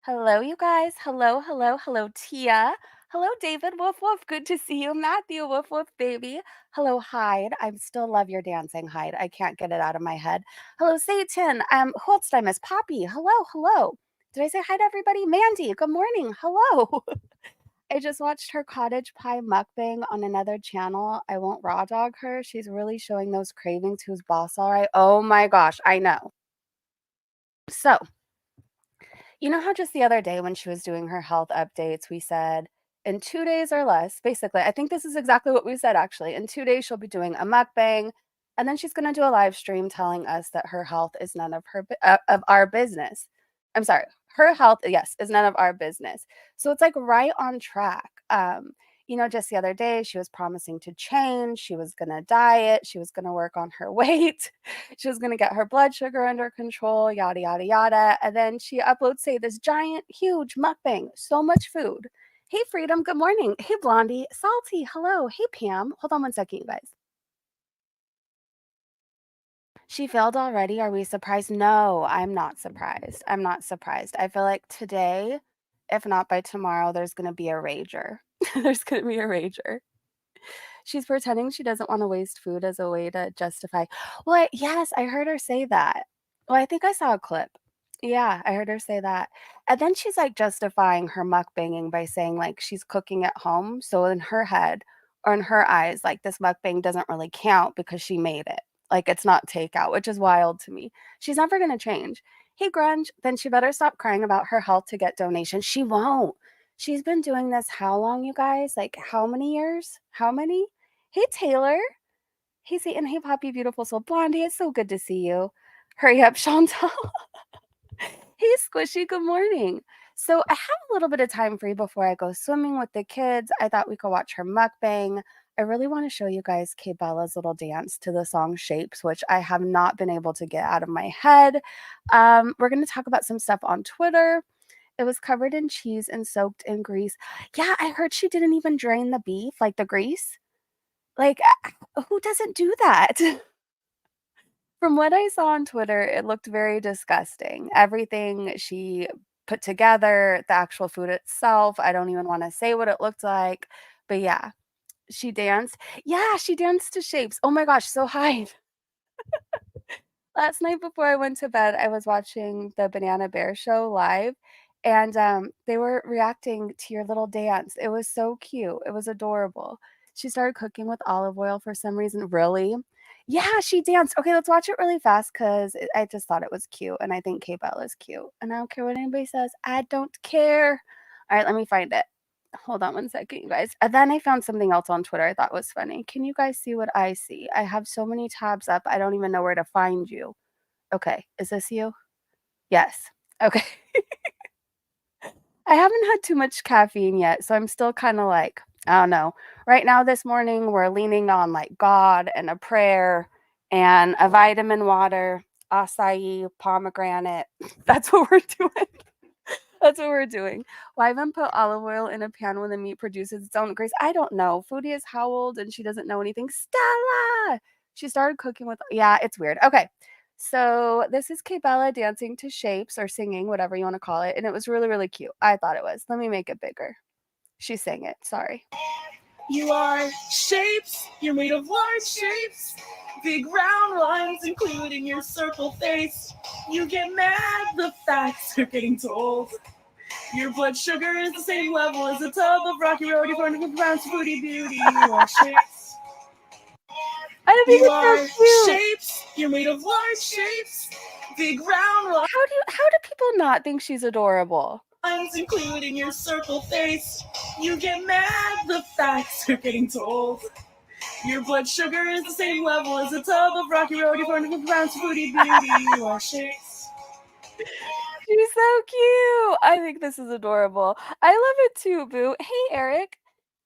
Hello, you guys. Hello, hello, hello, Tia. Hello, David. Woof, woof. Good to see you. Matthew. Woof, woof, baby. Hello, Hyde. I still love your dancing, Hyde. I can't get it out of my head. Hello, Satan. Who else did I miss? Poppy. Hello, hello. Did I say hi to everybody? Mandy. Good morning. Hello. I just watched her cottage pie mukbang on another channel. I won't raw dog her. She's really showing those cravings. Who's boss, all right? Oh my gosh, I know. So, you know how just the other day when she was doing her health updates, we said in 2 days or less, basically, I think this is exactly what we said actually. In 2 days, she'll be doing a mukbang, and then she's going to do a live stream telling us that her health is none of of our business. I'm sorry, her health, yes, is none of our business. So it's like right on track. Just the other day, she was promising to change. She was going to diet. She was going to work on her weight. She was gonna get her blood sugar under control, yada yada yada. And then she uploads, say, this giant, huge mukbang, so much food. Hey Freedom, good morning. Hey Blondie, Salty, hello. Hey Pam. Hold on one second, you guys. She failed already. Are we surprised? No, I'm not surprised. I'm not surprised. I feel like today, if not by tomorrow, there's gonna be a rager. There's gonna be a rager. She's pretending she doesn't wanna waste food as a way to justify yes, I heard her say that. Well, I think I saw a clip. Yeah, I heard her say that. And then she's, like, justifying her mukbanging by saying, like, she's cooking at home, so in her head or in her eyes, like, this mukbang doesn't really count because she made it. Like, it's not takeout, which is wild to me. She's never gonna change. "Hey, Grunge," then she better stop crying about her health to get donations. She won't. She's been doing this how long, you guys? Like, how many years? How many? Hey, Taylor. Hey, Satan. Hey, Poppy, beautiful soul. Blondie, it's so good to see you. Hurry up, Chantal. Hey, Squishy, good morning. So I have a little bit of time free before I go swimming with the kids. I thought we could watch her mukbang. I really want to show you guys Kay Bella's little dance to the song Shapes, which I have not been able to get out of my head. We're going to talk about some stuff on Twitter. It was covered in cheese and soaked in grease. Yeah, I heard she didn't even drain the beef, like the grease. Like, who doesn't do that? From what I saw on Twitter, it looked very disgusting. Everything she put together, the actual food itself, I don't even wanna say what it looked like, but yeah, she danced. Yeah, she danced to Shapes. Oh my gosh, so high. Last night before I went to bed, I was watching the Banana Bear show live, and, they were reacting to your little dance. It was so cute. It was adorable. She started cooking with olive oil for some reason. Really? Yeah, she danced. Okay, let's watch it really fast 'cause I just thought it was cute, and I think K Bell is cute, and I don't care what anybody says. I don't care. Alright, let me find it. Hold on one second, you guys. And then I found something else on Twitter I thought was funny. Can you guys see what I see? I have so many tabs up, I don't even know where to find you. Okay, is this you? Yes. Okay. I haven't had too much caffeine yet, so I'm still kinda like, I don't know. Right now this morning, we're leaning on, like, God and a prayer and a vitamin water, acai, pomegranate. That's what we're doing. That's what we're doing. Why even put olive oil in a pan when the meat produces its own grease? I don't know. Foodie is how old and she doesn't know anything? Stella! She started cooking with yeah, it's weird. Okay. So this is Bella dancing to Shapes or singing, whatever you want to call it, and it was really, really cute. I thought it was. Let me make it bigger. She sang it. Sorry. You are shapes, you're made of large shapes, big round lines, including your circle face. You get mad, the facts are getting told. Your blood sugar is the same level as a tub of Rocky Road. You're going to pronounce Foodie Beauty. You are shapes. I think You it's so are cute. shapes, you're made of large shapes, big round lines. How do people not think she's adorable? Including your circle face. You get mad, the facts are getting told. Your blood sugar is the same level as a tub of Rocky Road. You're going to pronounce Foodie Beauty. You are shapes. She's so cute. I think this is adorable. I love it too, Boo. Hey, Eric.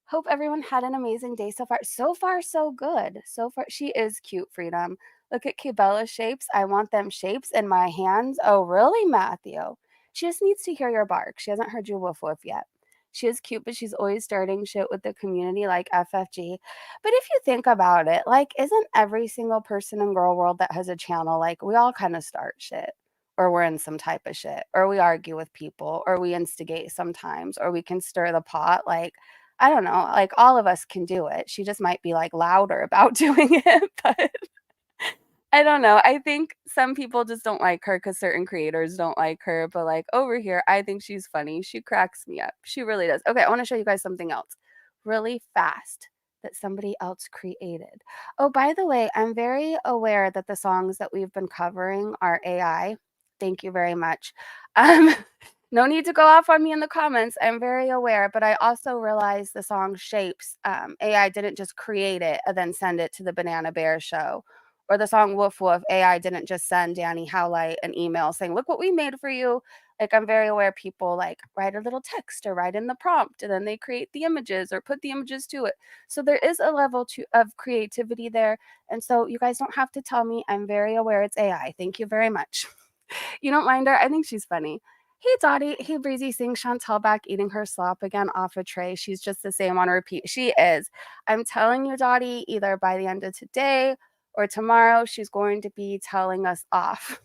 Hope everyone had an amazing day so far. So far, so good. So far, she is cute, Freedom. Look at Kibella's shapes. I want them shapes in my hands. Oh, really, Matthew? She just needs to hear your bark. She hasn't heard you woof woof yet. She is cute, but she's always starting shit with the community like FFG. But if you think about it, like, isn't every single person in Girl World that has a channel, like, we all kind of start shit? or we're in some type of shit, or we argue with people, or we instigate sometimes, or we can stir the pot. Like, I don't know, like all of us can do it. She just might be like louder about doing it, but I don't know. I think some people just don't like her because certain creators don't like her. But like over here, I think she's funny. She cracks me up. She really does. Okay, I want to show you guys something else really fast that somebody else created. Oh, by the way, I'm very aware that the songs that we've been covering are AI. Thank you very much. Um, no need to go off on me in the comments. I'm very aware, but I also realize the song Shapes, AI didn't just create it and then send it to the Banana Bear show, or the song Woof Woof, AI didn't just send Danny Howlight an email saying, "Look what we made for you." Like, I'm very aware people like write a little text or write in the prompt and then they create the images or put the images to it. So there is a level of creativity there. And so you guys don't have to tell me. I'm very aware it's AI. Thank you very much. You don't mind her? I think she's funny. Hey Dottie, hey Breezy, seeing Chantel back eating her slop again off a tray. She's just the same on repeat. She is. I'm telling you, Dottie, either by the end of today or tomorrow, she's going to be telling us off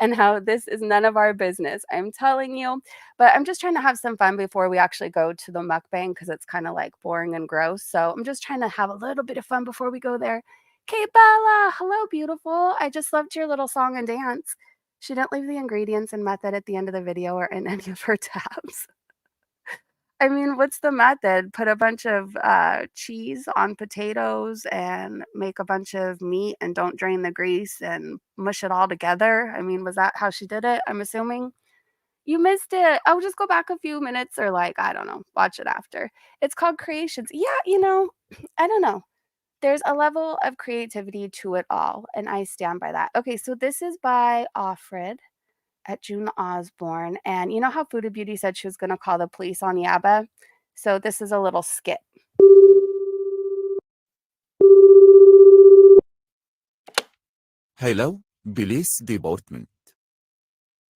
and how this is none of our business. I'm telling you. But I'm just trying to have some fun before we actually go to the mukbang because it's kind of like boring and gross. So I'm just trying to have a little bit of fun before we go there. Kate Bella, hello, beautiful. I just loved your little song and dance. She didn't leave the ingredients and method at the end of the video or in any of her tabs. I mean, what's the method? Put a bunch of cheese on potatoes and make a bunch of meat and don't drain the grease and mush it all together. I mean, was that how she did it? I'm assuming. You missed it. I'll just go back a few minutes or like, I don't know, watch it after. It's called Creations. Yeah, I don't know. There's a level of creativity to it all, and I stand by that. Okay, so this is by Offred at June Osborne. And you know how Foodie Beauty said she was going to call the police on Yaba? So this is a little skit. Hello, police department.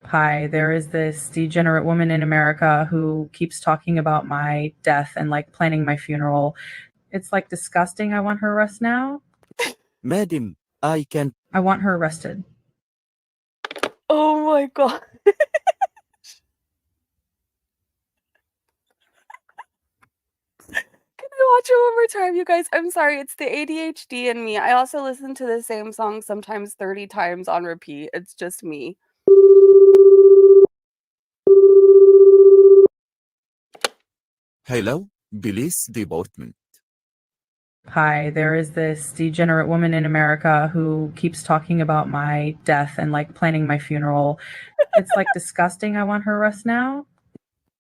Hi, there is this degenerate woman in America who keeps talking about my death and like planning my funeral. It's like disgusting. I want her arrested now. Madam, I can. I want her arrested. Oh my God. Can I watch it one more time, you guys? I'm sorry, it's the ADHD in me. I also listen to the same song sometimes 30 times on repeat. It's just me. Hello, police department. Hi, there is this degenerate woman in America who keeps talking about my death and like planning my funeral. It's like disgusting. I want her arrested now.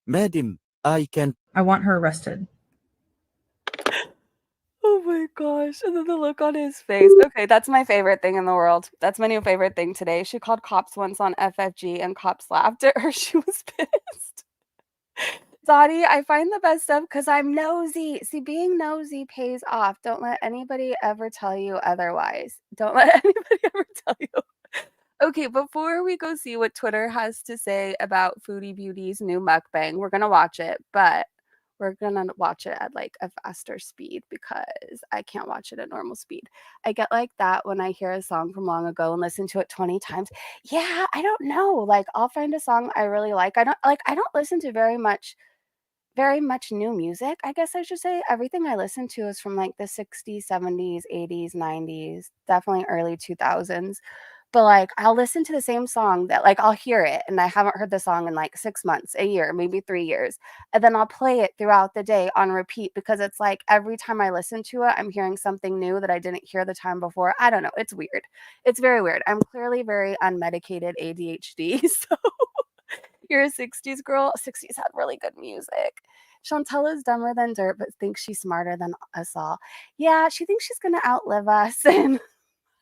Madam, I can. I want her arrested. Oh my gosh. And then the look on his face. Okay, that's my favorite thing in the world. That's my new favorite thing today. She called cops once on FFG and cops laughed at her. She was pissed. Dottie, I find the best stuff because I'm nosy. See, being nosy pays off. Don't let anybody ever tell you otherwise. Don't let anybody ever tell you. Okay, before we go see what Twitter has to say about Foodie Beauty's new mukbang, we're gonna watch it, but we're gonna watch it at like a faster speed because I can't watch it at normal speed. I get like that when I hear a song from long ago and listen to it 20 times. Yeah, I don't know. Like I'll find a song I really like. I don't listen to very much new music, I guess I should say. Everything I listen to is from like the 60s, 70s, 80s, 90s, definitely early 2000s. But like I'll listen to the same song that like I'll hear it and I haven't heard the song in like 6 months, a year, maybe 3 years. And then I'll play it throughout the day on repeat because it's like every time I listen to it, I'm hearing something new that I didn't hear the time before. I don't know, it's weird. It's very weird. I'm clearly very unmedicated ADHD. So you're a 60s girl. 60s had really good music. Chantel is dumber than dirt, but thinks she's smarter than us all. Yeah, she thinks she's gonna outlive us. And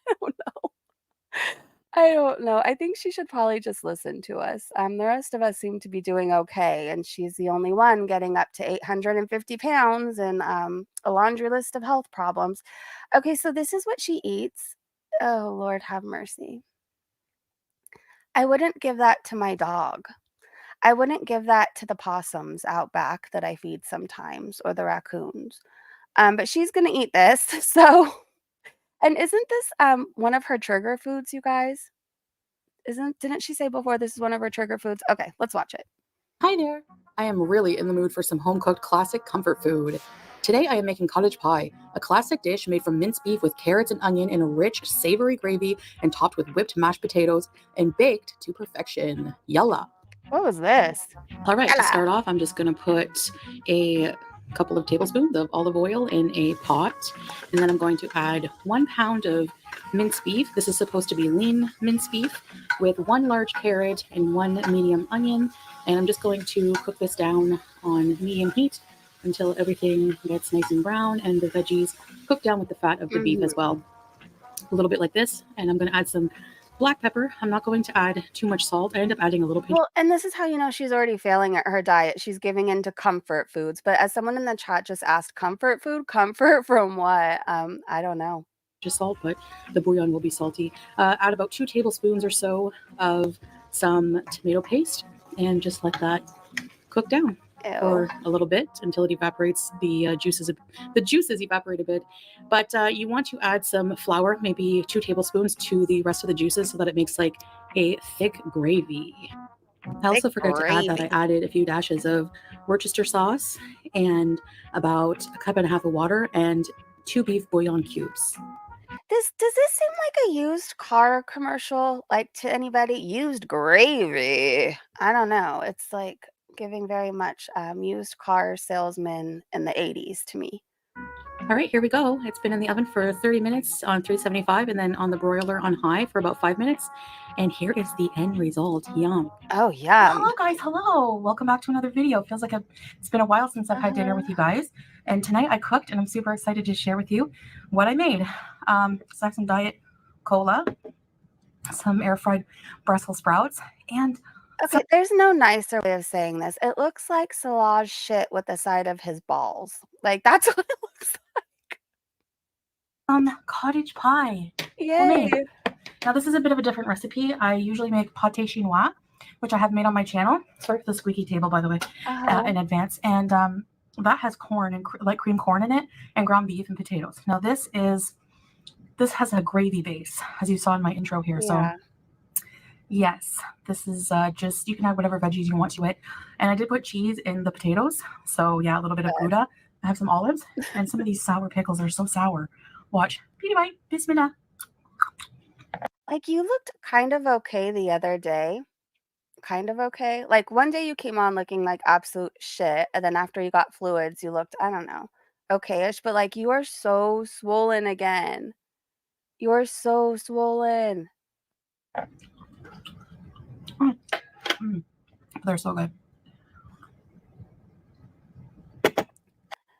I don't know. I don't know. I think she should probably just listen to us. The rest of us seem to be doing okay, and she's the only one getting up to 850 pounds and a laundry list of health problems. Okay, so this is what she eats. Oh, Lord have mercy. I wouldn't give that to my dog. I wouldn't give that to the possums out back that I feed sometimes or the raccoons. But she's gonna eat this. So, and isn't this one of her trigger foods, you guys? Didn't she say before this is one of her trigger foods? Okay, let's watch it. Hi there! I am really in the mood for some home-cooked classic comfort food. Today I am making cottage pie, a classic dish made from minced beef with carrots and onion in a rich, savory gravy and topped with whipped mashed potatoes and baked to perfection. Yalla! What was this? All right, to Yalla. start off, I'm just going to put a couple of tablespoons of olive oil in a pot, and then I'm going to add 1 pound of minced beef. This is supposed to be lean minced beef with 1 large carrot and 1 medium onion, and I'm just going to cook this down on medium heat until everything gets nice and brown and the veggies cook down with the fat of the beef as well. A little bit like this, and I'm going to add some black pepper. I'm not going to add too much salt. I end up adding a little pinch. Well, and this is how you know she's already failing at her diet. She's giving into comfort foods. But as someone in the chat just asked, comfort food? Comfort from what? I don't know. Just salt, but the bouillon will be salty. Add about 2 tablespoons or so of some tomato paste and just let that cook down for a little bit until it evaporates. The juices evaporate a bit, but you want to add some flour, maybe 2 tablespoons to the rest of the juices so that it makes like a thick gravy. I also forgot to add that I added a few dashes of Worcester sauce and about 1.5 cups of water and 2 beef bouillon cubes. Does this seem like a used car commercial? Like to anybody? Used gravy. I don't know. It's like giving very much used car salesman in the 80s to me. All right, here we go. It's been in the oven for 30 minutes on 375 and then on the broiler on high for about 5 minutes. And here is the end result. Yum. Oh, yeah. Hello guys, hello. Welcome back to another video. Feels like it's been a while since I've had dinner with you guys. And tonight I cooked and I'm super excited to share with you what I made. So I have some diet cola, some air fried Brussels sprouts, and okay, there's no nicer way of saying this. It looks like Salah's shit with the side of his balls. Like that's what it looks like. Cottage pie. Yay. Now this is a bit of a different recipe. I usually make pâté chinois, which I have made on my channel. Sorry for the squeaky table, by the way, in advance. And that has corn and like cream corn in it and ground beef and potatoes. Now this has a gravy base, as you saw in my intro here. Yeah. So yes, this is just, you can add whatever veggies you want to it. And I did put cheese in the potatoes. So yeah, a little bit of Gouda. I have some olives and some of these sour pickles are so sour. Watch. Peanut bite. Bismillah. Like you looked kind of okay the other day. Kind of okay. Like one day you came on looking like absolute shit. And then after you got fluids, you looked, I don't know, okay-ish. But like you are so swollen again. You are so swollen. They're so good.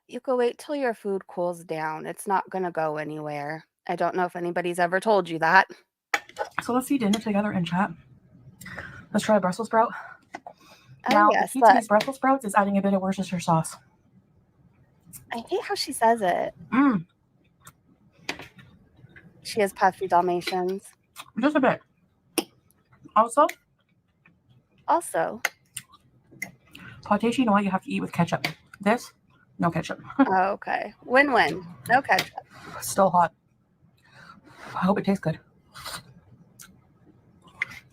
You could wait till your food cools down. It's not going to go anywhere. I don't know if anybody's ever told you that. So let's eat dinner together and chat. Let's try a Brussels sprout. Oh, Now, yes, the key to these Brussels sprouts is adding a bit of Worcestershire sauce. I hate how she says it. She has puffy Dalmatians. Just a bit. Also, pâté chinois you have to eat with ketchup. This, no ketchup. Oh, okay. Win-win. No ketchup. Still hot. I hope it tastes good.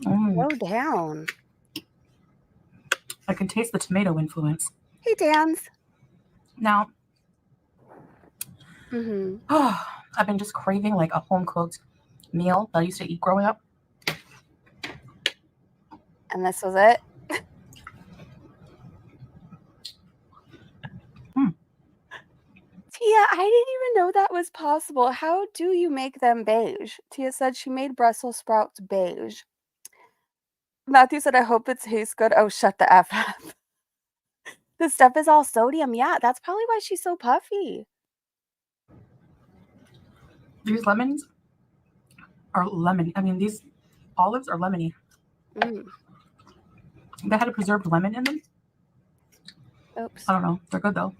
Go down. I can taste the tomato influence. Hey, Dans. Now, I've been just craving like a home-cooked meal that I used to eat growing up. And this was it? Tia, I didn't even know that was possible. How do you make them beige? Tia said she made Brussels sprouts beige. Matthew said, I hope it tastes good. Oh, shut the F up. This stuff is all sodium. Yeah, that's probably why she's so puffy. These lemons are lemon. I mean, these olives are lemony. They had a preserved lemon in them. Oops. I don't know. They're good though.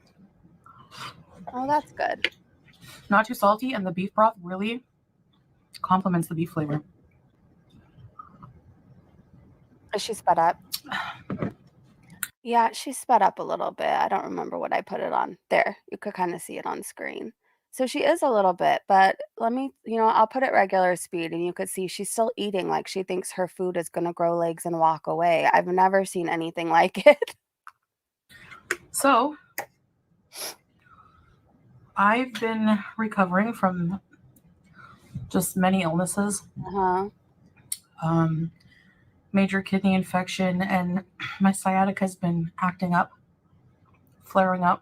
Oh, that's good. Not too salty, and the beef broth really complements the beef flavor. Is she sped up? Yeah, she sped up a little bit. I don't remember what I put it on. There, you could kind of see it on screen. So she is a little bit, but let me, I'll put it regular speed and you could see she's still eating like she thinks her food is gonna grow legs and walk away. I've never seen anything like it. So I've been recovering from just many illnesses, Uh-huh. major kidney infection, and my sciatica has been acting up, flaring up.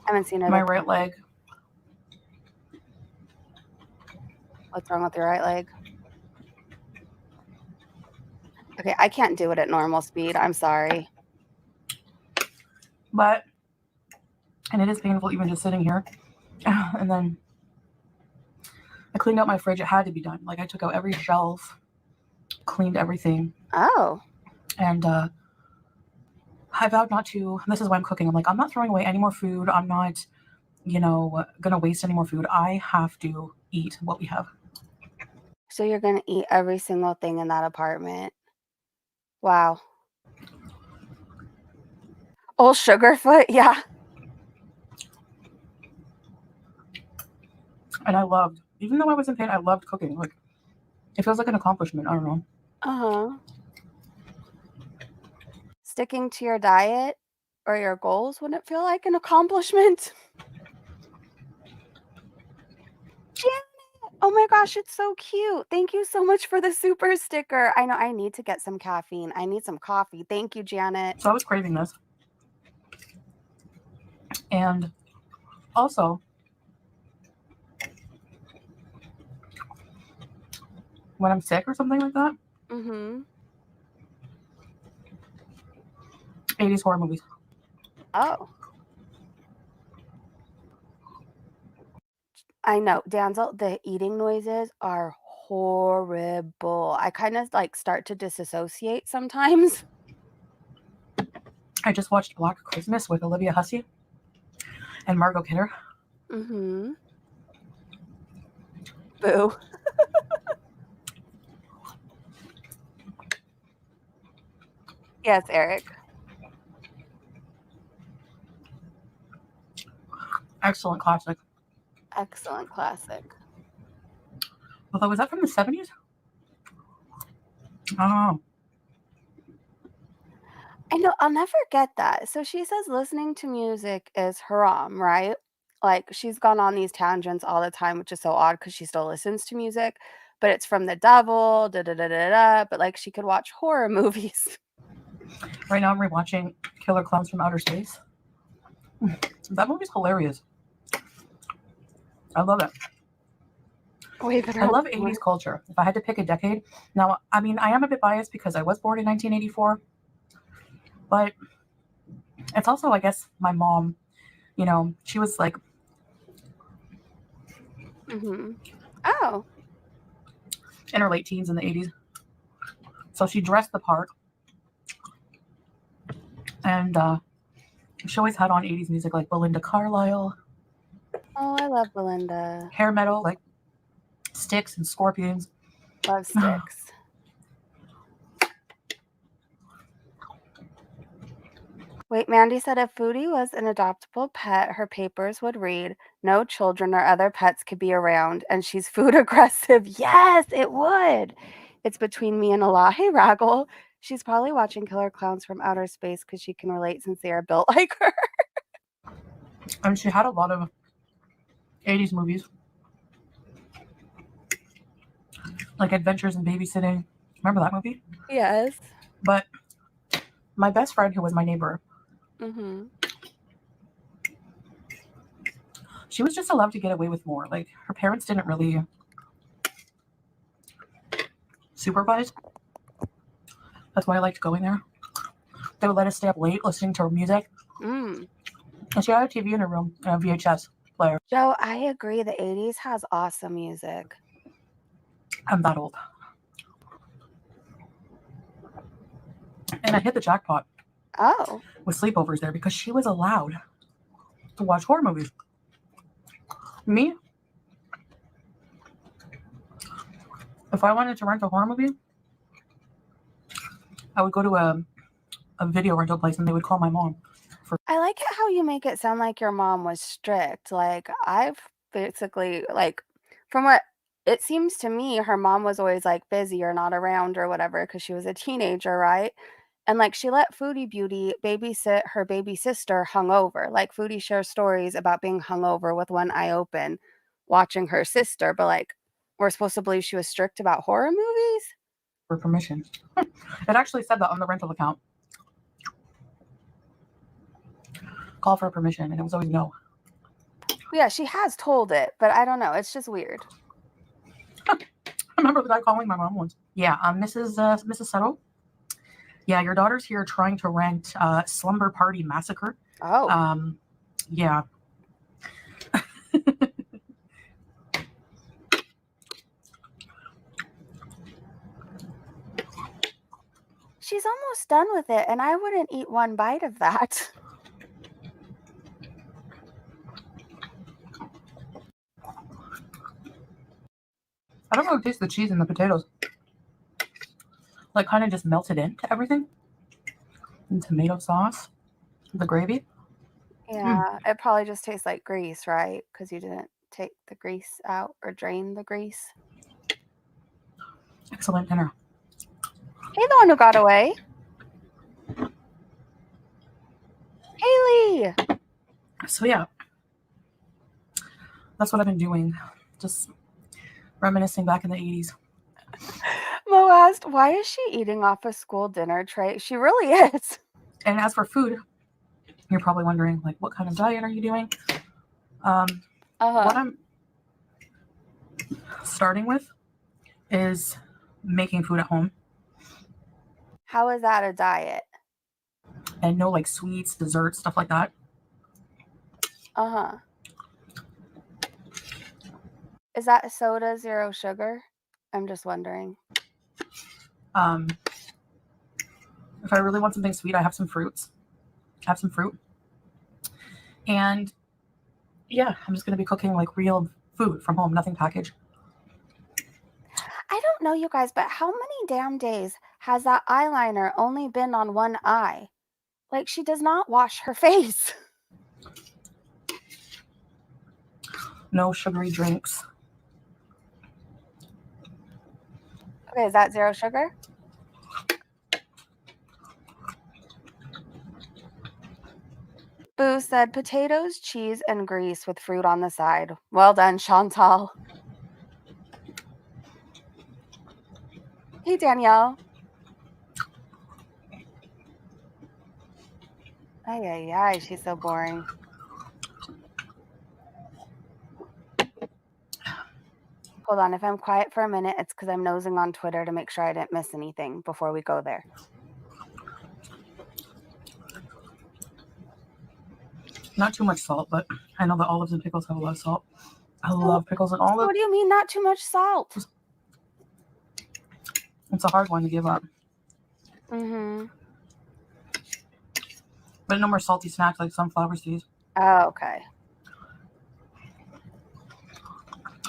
I haven't seen it. My right leg. What's wrong with your right leg? Okay, I can't do it at normal speed. I'm sorry. And it is painful even just sitting here. And then I cleaned out my fridge. It had to be done. Like, I took out every shelf, cleaned everything. Oh. And I vowed not to. This is why I'm cooking. I'm like, I'm not throwing away any more food. I'm not, gonna waste any more food. I have to eat what we have. So you're gonna eat every single thing in that apartment. Wow. Old Sugarfoot, yeah. And I loved, even though I was in pain, I loved cooking. Like, it feels like an accomplishment. I don't know. Uh-huh. Sticking to your diet or your goals wouldn't feel like an accomplishment. Janet! Oh my gosh, it's so cute. Thank you so much for the super sticker. I know I need to get some caffeine. I need some coffee. Thank you, Janet. So I was craving this. And also, when I'm sick or something like that, 80s horror movies. Oh. I know, Danzel, the eating noises are horrible. I kind of like start to disassociate sometimes. I just watched Black Christmas with Olivia Hussey and Margot Kidder. Mm-hmm. Boo. Yes, Eric. Excellent classic. Excellent classic. Although, was that from the 70s? I don't know. I know, I'll never get that. So she says listening to music is haram, right? Like, she's gone on these tangents all the time, which is so odd because she still listens to music, but it's from the devil, da da da da da. But like, she could watch horror movies. Right now, I'm rewatching Killer Clowns from Outer Space. That movie's hilarious. I love it. I love 80s culture. If I had to pick a decade, now, I mean, I am a bit biased because I was born in 1984, but it's also, I guess, my mom, she was like, Oh. in her late teens in the 80s. So she dressed the part. And she always had on 80s music like Belinda Carlisle. Oh, I love Belinda. Hair metal, like Styx and Scorpions. Love Styx. Wait, Mandy said if Foodie was an adoptable pet, her papers would read, no children or other pets could be around, and she's food aggressive. Yes, it would. It's between me and Allah. Hey, Raggle. She's probably watching Killer Clowns from Outer Space because she can relate since they are built like her. And she had a lot of 80s movies. Like Adventures in Babysitting. Remember that movie? Yes. But my best friend, who was my neighbor, she was just allowed to get away with more. Like, her parents didn't really supervise. That's why I liked going there. They would let us stay up late listening to her music. And she had a TV in her room and a VHS player. Joe, I agree. The 80s has awesome music. I'm that old. And I hit the jackpot. Oh. With sleepovers there because she was allowed to watch horror movies. Me? If I wanted to rent a horror movie, I would go to a video rental place and they would call my mom. I like it how you make it sound like your mom was strict. Like, I've basically, like, from what it seems to me, her mom was always, like, busy or not around or whatever because she was a teenager, right? And, like, she let Foodie Beauty babysit her baby sister hungover. Like, Foodie shares stories about being hungover with one eye open, watching her sister, but, like, we're supposed to believe she was strict about horror movies? For permission. It actually said that on the rental account. Call for permission, and it was always no. Yeah, she has told it, but I don't know. It's just weird. I remember the guy calling my mom once. Yeah, Mrs. Settle. Yeah, your daughter's here trying to rent Slumber Party Massacre. Oh. Yeah. She's almost done with it, and I wouldn't eat one bite of that. I don't really taste the cheese and the potatoes. Like, kind of just melted into everything. And tomato sauce. The gravy. Yeah, it probably just tastes like grease, right? Because you didn't take the grease out or drain the grease. Excellent dinner. Hey, the one who got away. Haley! So, yeah. That's what I've been doing. Just reminiscing back in the 80s. Mo asked, why is she eating off a school dinner tray? She really is. And as for food, you're probably wondering, like, what kind of diet are you doing? What I'm starting with is making food at home. How is that a diet? And no, like, sweets, desserts, stuff like that. Is that soda zero sugar? I'm just wondering. If I really want something sweet, I have some fruits. Have some fruit. And yeah, I'm just going to be cooking like real food from home, nothing packaged. I don't know, you guys, but how many damn days has that eyeliner only been on one eye? Like, she does not wash her face. No sugary drinks. Okay, is that zero sugar? Boo said potatoes, cheese, and grease with fruit on the side. Well done, Chantal. Hey, Danielle. Ay, she's so boring. Hold on, if I'm quiet for a minute, it's because I'm nosing on Twitter to make sure I didn't miss anything before we go there. Not too much salt, but I know that olives and pickles have a lot of salt. I love pickles and olives. What do you mean not too much salt? It's a hard one to give up. But no more salty snacks like sunflower seeds. Oh, okay.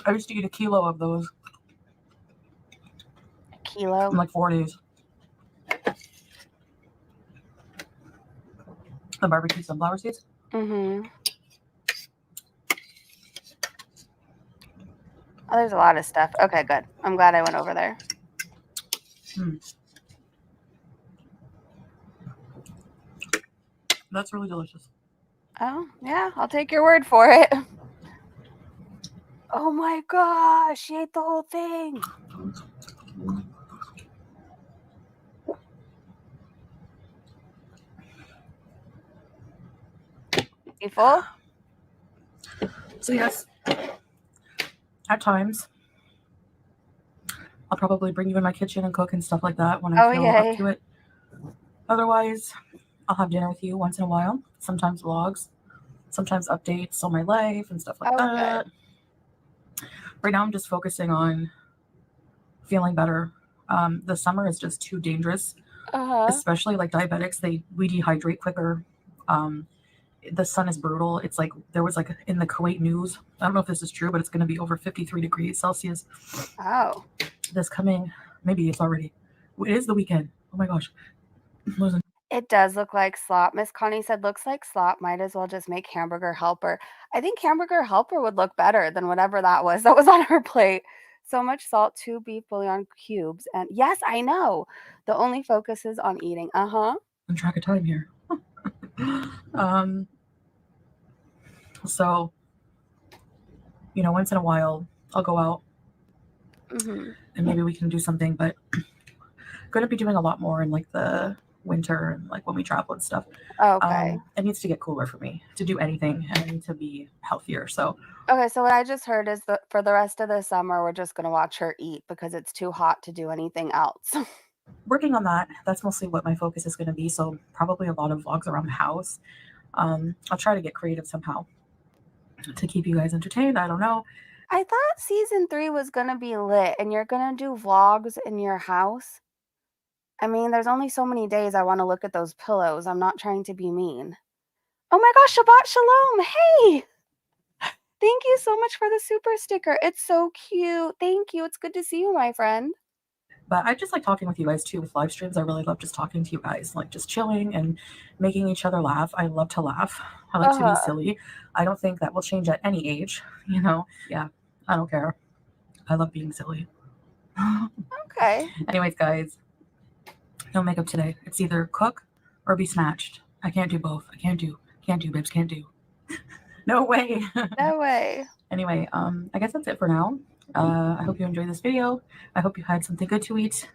I used to eat a kilo of those. A kilo? In like 4 days. The barbecue sunflower seeds? Oh, there's a lot of stuff. Okay, good. I'm glad I went over there. That's really delicious. Oh, yeah, I'll take your word for it. Oh my gosh, she ate the whole thing. You full? So yes, at times, I'll probably bring you in my kitchen and cook and stuff like that when I feel up to it. Otherwise, I'll have dinner with you once in a while. Sometimes vlogs, sometimes updates on my life and stuff like that. Right now, I'm just focusing on feeling better. The summer is just too dangerous, especially like diabetics. We dehydrate quicker. The sun is brutal. It's like there was like in the Kuwait news. I don't know if this is true, but it's going to be over 53 degrees Celsius. Oh. This coming, maybe it's already. It is the weekend. Oh my gosh. It does look like slop. Miss Connie said, "Looks like slop. Might as well just make hamburger helper." I think hamburger helper would look better than whatever that was on her plate. So much salt, 2 beef bouillon cubes, and yes, I know. The only focus is on eating. Uh-huh. On track of time here. So, once in a while, I'll go out and maybe we can do something, but going to be doing a lot more in like the winter and like when we travel and stuff. Okay. It needs to get cooler for me to do anything, and I need to be healthier. So Okay, so what I just heard is that for the rest of the summer, we're just gonna watch her eat because it's too hot to do anything else. working on that. That's mostly what my focus is going to be. So probably a lot of vlogs around the house. I'll try to get creative somehow to keep you guys entertained. I don't know. I thought season 3 was gonna be lit, and you're gonna do vlogs in your house. I mean, there's only so many days I wanna look at those pillows. I'm not trying to be mean. Oh my gosh, Shabbat Shalom. Hey! Thank you so much for the super sticker. It's so cute. Thank you. It's good to see you, my friend. But I just like talking with you guys too with live streams. I really love just talking to you guys, like just chilling and making each other laugh. I love to laugh. I like to be silly. I don't think that will change at any age, Yeah, I don't care. I love being silly. Okay. Anyways, guys, no makeup today. It's either cook or be snatched. I can't do both. Can't do, babes, can't do. No way. No way. Anyway, I guess that's it for now. I hope you enjoyed this video. I hope you had something good to eat.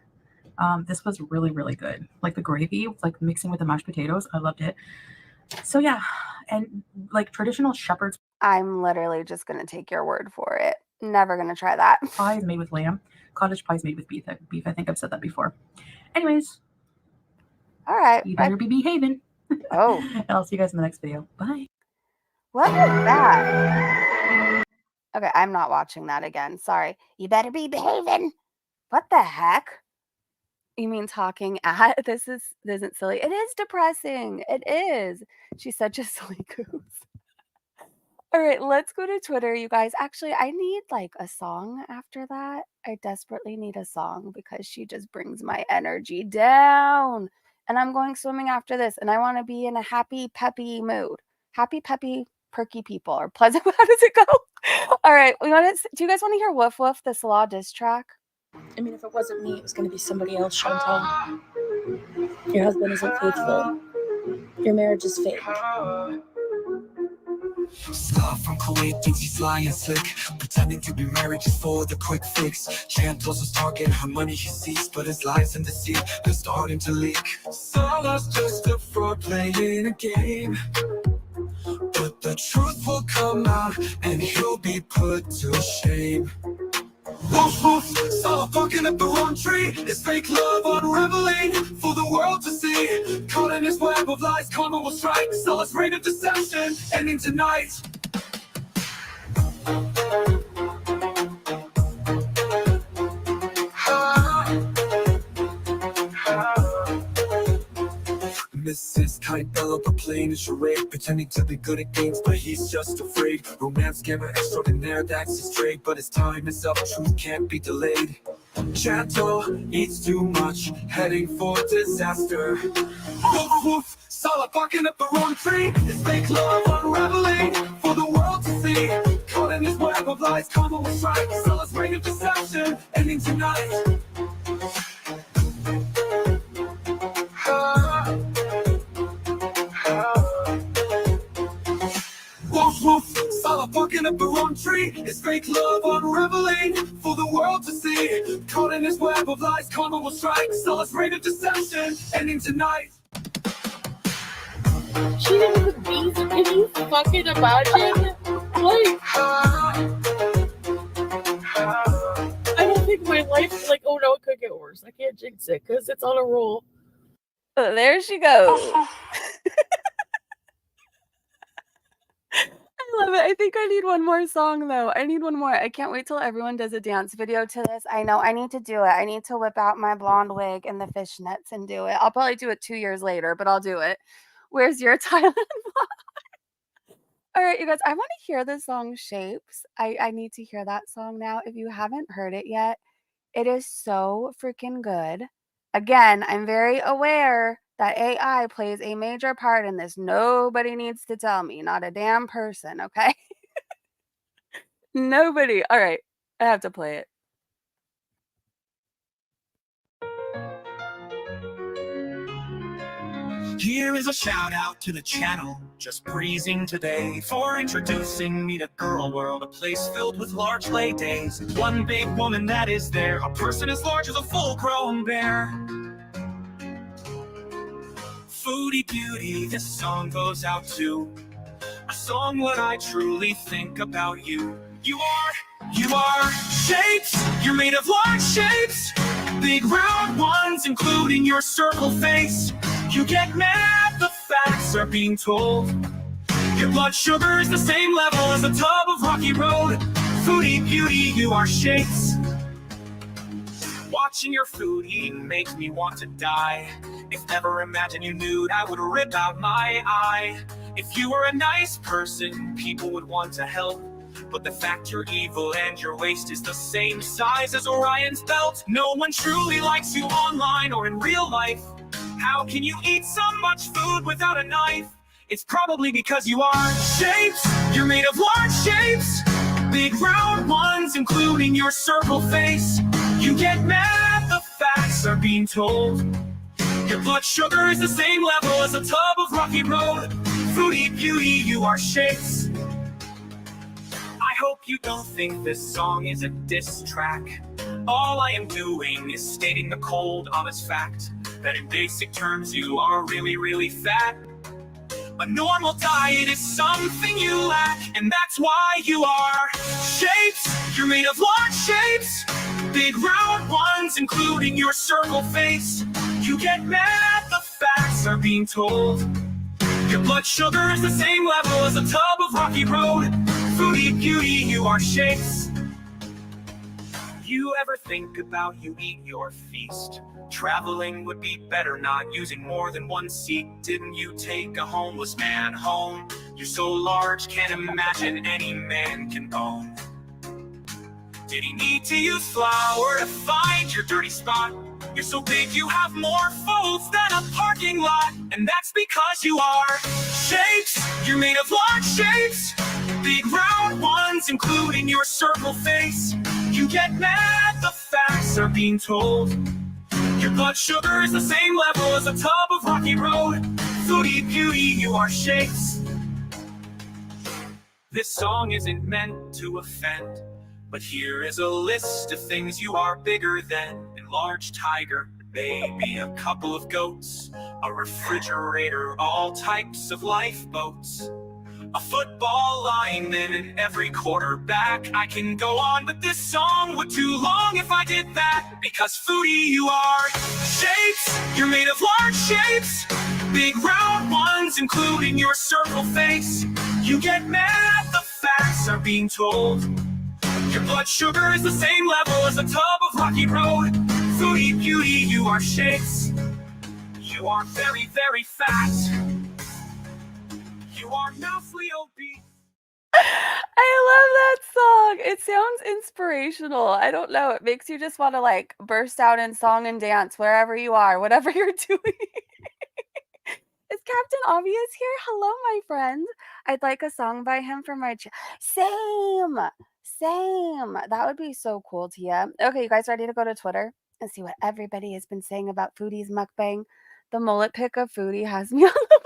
This was really, really good. Like the gravy, like mixing with the mashed potatoes. I loved it. So yeah, and like traditional shepherd's I'm literally just gonna take your word for it. Never gonna try that. pie is made with lamb. Cottage pie is made with beef. I think I've said that before. Anyways. All right. You better be behaving. Oh. And I'll see you guys in the next video. Bye. What is that? Okay, I'm not watching that again. Sorry. You better be behaving. What the heck? You mean talking at? This isn't silly. It is depressing. It is. She's such a silly goose. All right, let's go to Twitter, you guys. Actually, I need like a song after that. I desperately need a song because she just brings my energy down. And I'm going swimming after this, and I want to be in a happy, peppy mood. Happy, peppy, perky people, or pleasant. How does it go? All right, do you guys want to hear Woof Woof, the Salah diss track? I mean, if it wasn't me, it was going to be somebody else, Chantal. Your husband isn't faithful. Your marriage is fake. Star from Kuwait thinks he's fly and slick, pretending to be married just for the quick fix. Chantal's a target, her money she sees, but his lies and deceit, they're starting to leak. Salah's just a fraud playing a game, but the truth will come out and he'll be put to shame. Woof woof, Salah fucking up the wrong tree. It's fake love unraveling for the world to see. Caught in his web of lies, karma will strike. Salah's reign of deception ending tonight. Mrs. Kite Bell a plane and charade, pretending to be good at games, but he's just afraid. Romance scammer extraordinaire, that's his trade, but his time is up, truth can't be delayed. Chantal eats too much, heading for disaster. Woof woof, Salah barking up the wrong tree. It's fake love unraveling for the world to see. Caught in his web of lies, karma will strike. Salah's reign of deception ending tonight. Woof woof, Salah barking up the wrong tree. It's fake love unraveling for the world to see. Caught in his web of lies, karma will strike. Salah's reign of deception ending tonight. She didn't even beat. Can you fucking imagine? Like, I don't think my life, like, oh no, it could get worse. I can't jinx it because it's on a roll. Oh, there she goes. I love it. I think I need one more song, though. I need one more. I can't wait till everyone does a dance video to this. I know. I need to do it. I need to whip out my blonde wig and the fishnets and do it. I'll probably do it 2 years later, but I'll do it. Where's your Thailand vlog? All right, you guys. I want to hear the song Shapes. I need to hear that song now. If you haven't heard it yet, it is so freaking good. Again, I'm very aware that AI plays a major part in this. Nobody needs to tell me, not a damn person, okay? Nobody. All right, I have to play it. Here is a shout out to the channel, just breezing today, for introducing me to Girl World, a place filled with large lay days. One big woman that is there, a person as large as a full-grown bear. Foodie Beauty, this song goes out to a song what I truly think about you. You are shapes, you're made of large shapes, big round ones, including your circle face. You get mad, the facts are being told. Your blood sugar is the same level as a tub of rocky road. Foodie Beauty, you are shapes. Watching your food eating makes me want to die. If ever imagined you nude, I would rip out my eye. If you were a nice person, people would want to help. But the fact you're evil and your waist is the same size as Orion's belt. No one truly likes you online or in real life. How can you eat so much food without a knife? It's probably because you are shapes. You're made of large shapes, big round ones, including your circle face. You get mad, the facts are being told. Your blood sugar is the same level as a tub of rocky road. Foodie Beauty, you are shapes. I hope you don't think this song is a diss track. All I am doing is stating the cold, honest fact that in basic terms you are really, really fat. A normal diet is something you lack, and that's why you are shapes. You're made of large shapes, big round ones, including your circle face. You get mad, the facts are being told. Your blood sugar is the same level as a tub of rocky road. Foodie Beauty, you are shapes. You ever think about you eat your feast? Traveling would be better, not using more than one seat. Didn't you take a homeless man home? You're so large, can't imagine any man can own. Did he need to use flour to find your dirty spot? You're so big you have more folds than a parking lot. And that's because you are shapes. You're made of large shapes, big round ones, including your circle face. You get mad, the facts are being told. Your blood sugar is the same level as a tub of rocky road. Foodie Beauty, you are shapes. This song isn't meant to offend, but here is a list of things you are bigger than: a large tiger, maybe a couple of goats, a refrigerator, all types of lifeboats, a football lineman, and every quarterback. I can go on, but this song would too long if I did that. Because Foodie, you are shapes. You're made of large shapes, big round ones, including your circle face. You get mad, the facts are being told. Your blood sugar is the same level as a tub of rocky road. Foodie Beauty, you are shapes. You are very, very fat. You are mostly obese. I love that song. It sounds inspirational. I don't know. It makes you just want to like burst out in song and dance wherever you are, whatever you're doing. Is Captain Obvious here? Hello, my friend. I'd like a song by him for my Same. Same. That would be so cool, Tia. Okay, you guys ready to go to Twitter and see what everybody has been saying about Foodie's mukbang? The mullet pic of Foodie has me on the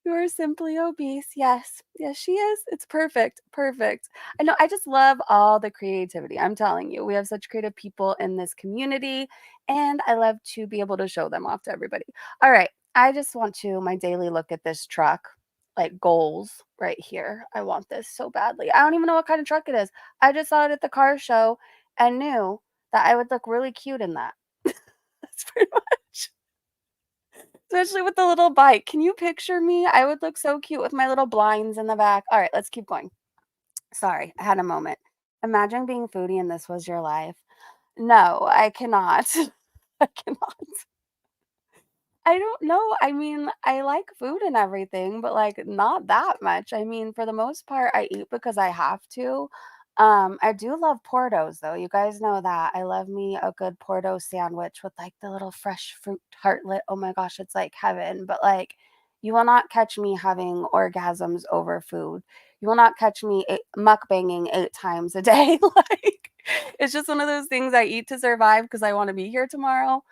You are simply obese. Yes. Yes, she is. It's perfect. Perfect. I know. I just love all the creativity. I'm telling you, we have such creative people in this community, and I love to be able to show them off to everybody. All right. I just want to my daily look at this truck, like goals right here. I want this so badly. I don't even know what kind of truck it is. I just saw it at the car show and knew that I would look really cute in that. That's pretty much. Especially with the little bike. Can you picture me? I would look so cute with my little blinds in the back. All right, let's keep going. Sorry, I had a moment. Imagine being Foodie and this was your life. No, I cannot. I cannot. I don't know. I mean, I like food and everything, but like not that much. I mean, for the most part, I eat because I have to. I do love Portos though. You guys know that. I love me a good Porto sandwich with like the little fresh fruit tartlet. Oh my gosh, it's like heaven. But like, you will not catch me having orgasms over food. You will not catch me mukbanging 8 times a day. Like, it's just one of those things I eat to survive because I want to be here tomorrow.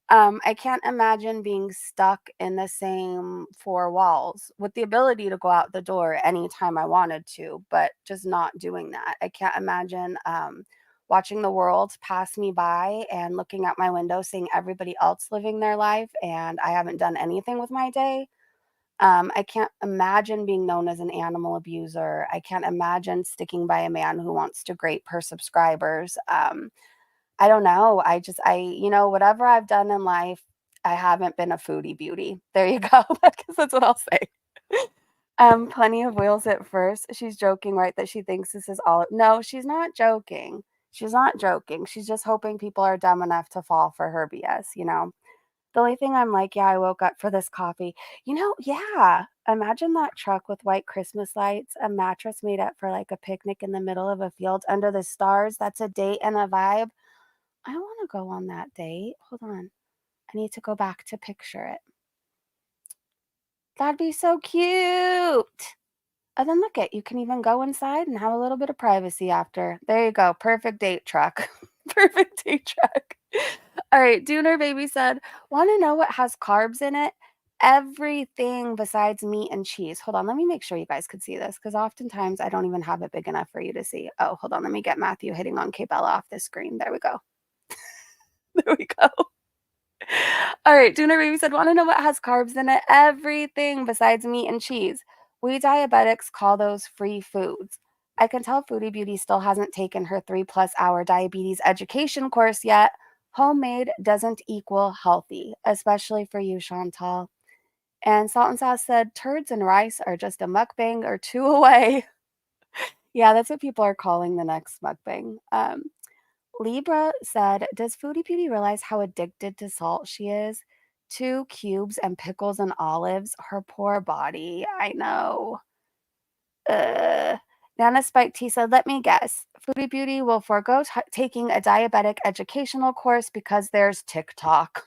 I can't imagine being stuck in the same four walls with the ability to go out the door anytime I wanted to, but just not doing that. I can't imagine watching the world pass me by and looking out my window, seeing everybody else living their life, and I haven't done anything with my day. I can't imagine being known as an animal abuser. I can't imagine sticking by a man who wants to grape her subscribers. I don't know. Whatever I've done in life, I haven't been a foodie beauty. There you go. I guess that's what I'll say. Plenty of wheels at first. She's joking, right? That she thinks this is all. No, she's not joking. She's not joking. She's just hoping people are dumb enough to fall for her BS. The only thing I'm like, yeah, I woke up for this coffee. Yeah. Imagine that truck with white Christmas lights, a mattress made up for like a picnic in the middle of a field under the stars. That's a date and a vibe. I want to go on that date. Hold on. I need to go back to picture it. That'd be so cute. And then look at you can even go inside and have a little bit of privacy after. There you go. Perfect date truck. Perfect date truck. All right. Dooner Baby said, want to know what has carbs in it? Everything besides meat and cheese. Hold on. Let me make sure you guys could see this because oftentimes I don't even have it big enough for you to see. Oh, hold on. Let me get Matthew hitting on Kbella off the screen. There we go. There we go. All right, Duna Baby said, want to know what has carbs in it? Everything besides meat and cheese. We diabetics call those free foods. I can tell Foodie Beauty still hasn't taken her 3+ hour diabetes education course yet. Homemade doesn't equal healthy, especially for you, Chantal. And Salt and Sauce said, turds and rice are just a mukbang or two away. Yeah, that's what people are calling the next mukbang. Libra said, does Foodie Beauty realize how addicted to salt she is? 2 cubes and pickles and olives. Her poor body. I know. Nana Spike T said, let me guess. Foodie Beauty will forego taking a diabetic educational course because there's TikTok.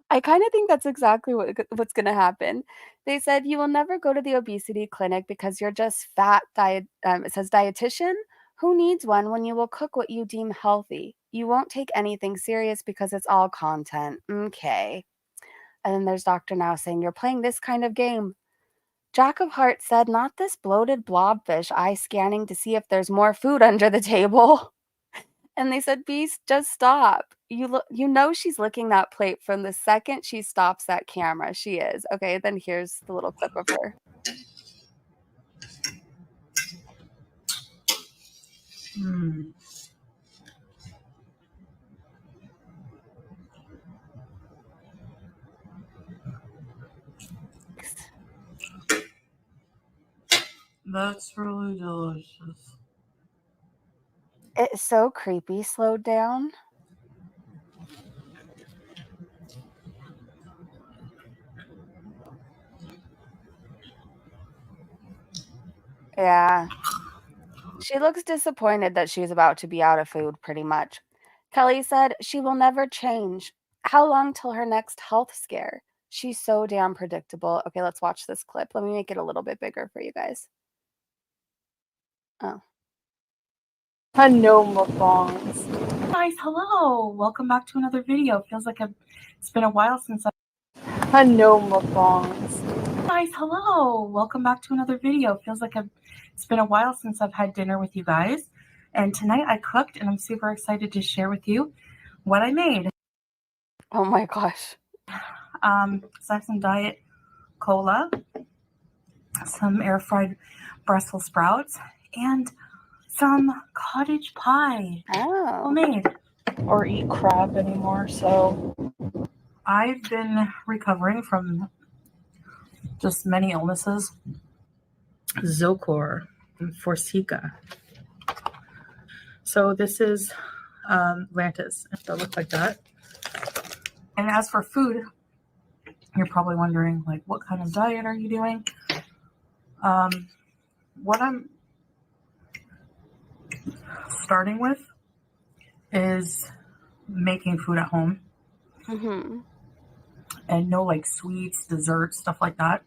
I kind of think that's exactly what's going to happen. They said you will never go to the obesity clinic because you're just fat it says dietitian. Who needs one when you will cook what you deem healthy? You won't take anything serious because it's all content. Okay. And then there's Dr. Now saying you're playing this kind of game. Jack of Hearts said, not this bloated blobfish eye scanning to see if there's more food under the table. And they said, Beast, just stop. You know she's licking that plate from the second she stops that camera. She is. Okay, then here's the little clip of her. That's really delicious. It's so creepy slowed down. Yeah. She looks disappointed that she's about to be out of food, pretty much. Kelly said she will never change. How long till her next health scare? She's so damn predictable. Okay, let's watch this clip. Let me make it a little bit bigger for you guys. Oh. No mukbangs. Guys, hello. Welcome back to another video. Feels like it's been a while since no mukbangs. Guys, hello. Welcome back to another video. Feels like it's been a while since I've had dinner with you guys. And tonight I cooked and I'm super excited to share with you what I made. Oh my gosh. So I have some diet cola, some air fried Brussels sprouts, and some cottage pie. Oh. Homemade. Or eat crab anymore, so I've been recovering from just many illnesses. Zocor and Forxiga. So this is Lantus. They'll look like that. And as for food, you're probably wondering, like, what kind of diet are you doing? What I'm starting with is making food at home. Mm-hmm. And no like sweets, desserts, stuff like that.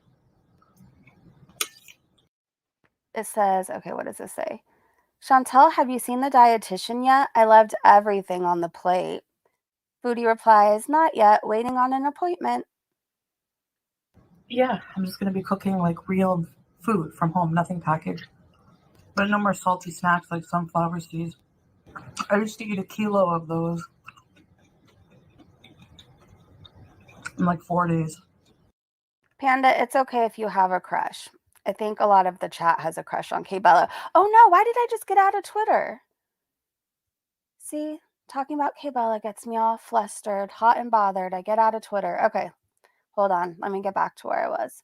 It says, okay, what does this say? Chantel, have you seen the dietitian yet? I loved everything on the plate. Foodie replies, not yet, waiting on an appointment. Yeah, I'm just going to be cooking like real food from home, nothing packaged. But no more salty snacks like sunflower seeds. I used to eat a kilo of those in like 4 days. Panda, it's okay if you have a crush. I think a lot of the chat has a crush on K-Bella. Oh no, why did I just get out of Twitter? See, talking about K-Bella gets me all flustered, hot and bothered. I get out of Twitter. Okay, hold on. Let me get back to where I was.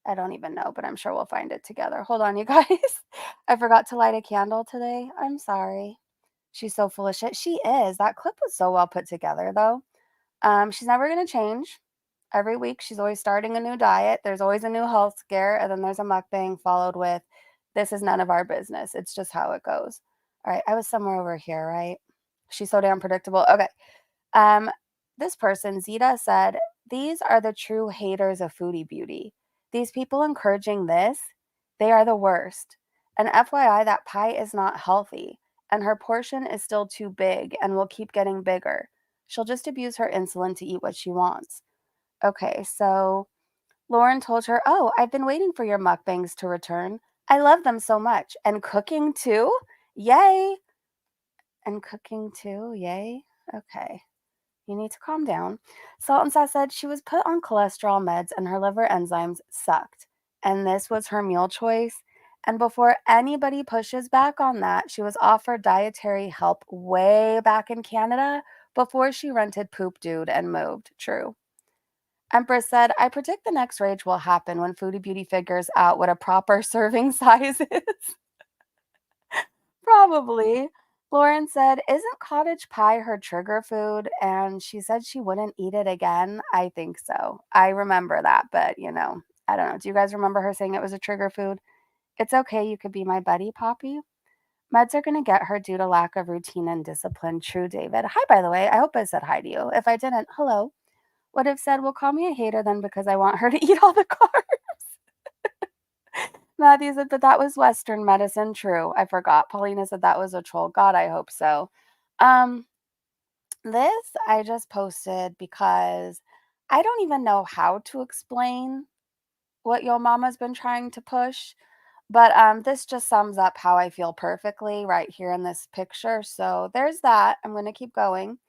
I don't even know, but I'm sure we'll find it together. Hold on, you guys. I forgot to light a candle today. I'm sorry. She's so full of shit. She is. That clip was so well put together, though. She's never going to change. Every week, she's always starting a new diet. There's always a new health scare, and then there's a mukbang followed with, this is none of our business. It's just how it goes. All right, I was somewhere over here, right? She's so damn predictable. Okay. This person, Zeta, said, these are the true haters of Foodie Beauty. These people encouraging this, they are the worst. And FYI, that pie is not healthy, and her portion is still too big and will keep getting bigger. She'll just abuse her insulin to eat what she wants. Okay, so Lauren told her, oh, I've been waiting for your mukbangs to return. I love them so much. And cooking too? Yay! And cooking too? Yay! Okay. You need to calm down. Salt and Sass said she was put on cholesterol meds and her liver enzymes sucked. And this was her meal choice. And before anybody pushes back on that, she was offered dietary help way back in Canada before she rented Poop Dude and moved. True. Empress said, I predict the next rage will happen when Foodie Beauty figures out what a proper serving size is. Probably. Lauren said, isn't cottage pie her trigger food? And she said she wouldn't eat it again. I think so. I remember that, but I don't know. Do you guys remember her saying it was a trigger food? It's okay. You could be my buddy, Poppy. Meds are going to get her due to lack of routine and discipline. True, David. Hi, by the way. I hope I said hi to you. If I didn't, hello. Would have said, well, call me a hater then because I want her to eat all the carbs. Matthew said, but that was Western medicine. True. I forgot. Paulina said that was a troll. God, I hope so. This I just posted because I don't even know how to explain what Yo Mama's been trying to push. But this just sums up how I feel perfectly right here in this picture. So there's that. I'm going to keep going.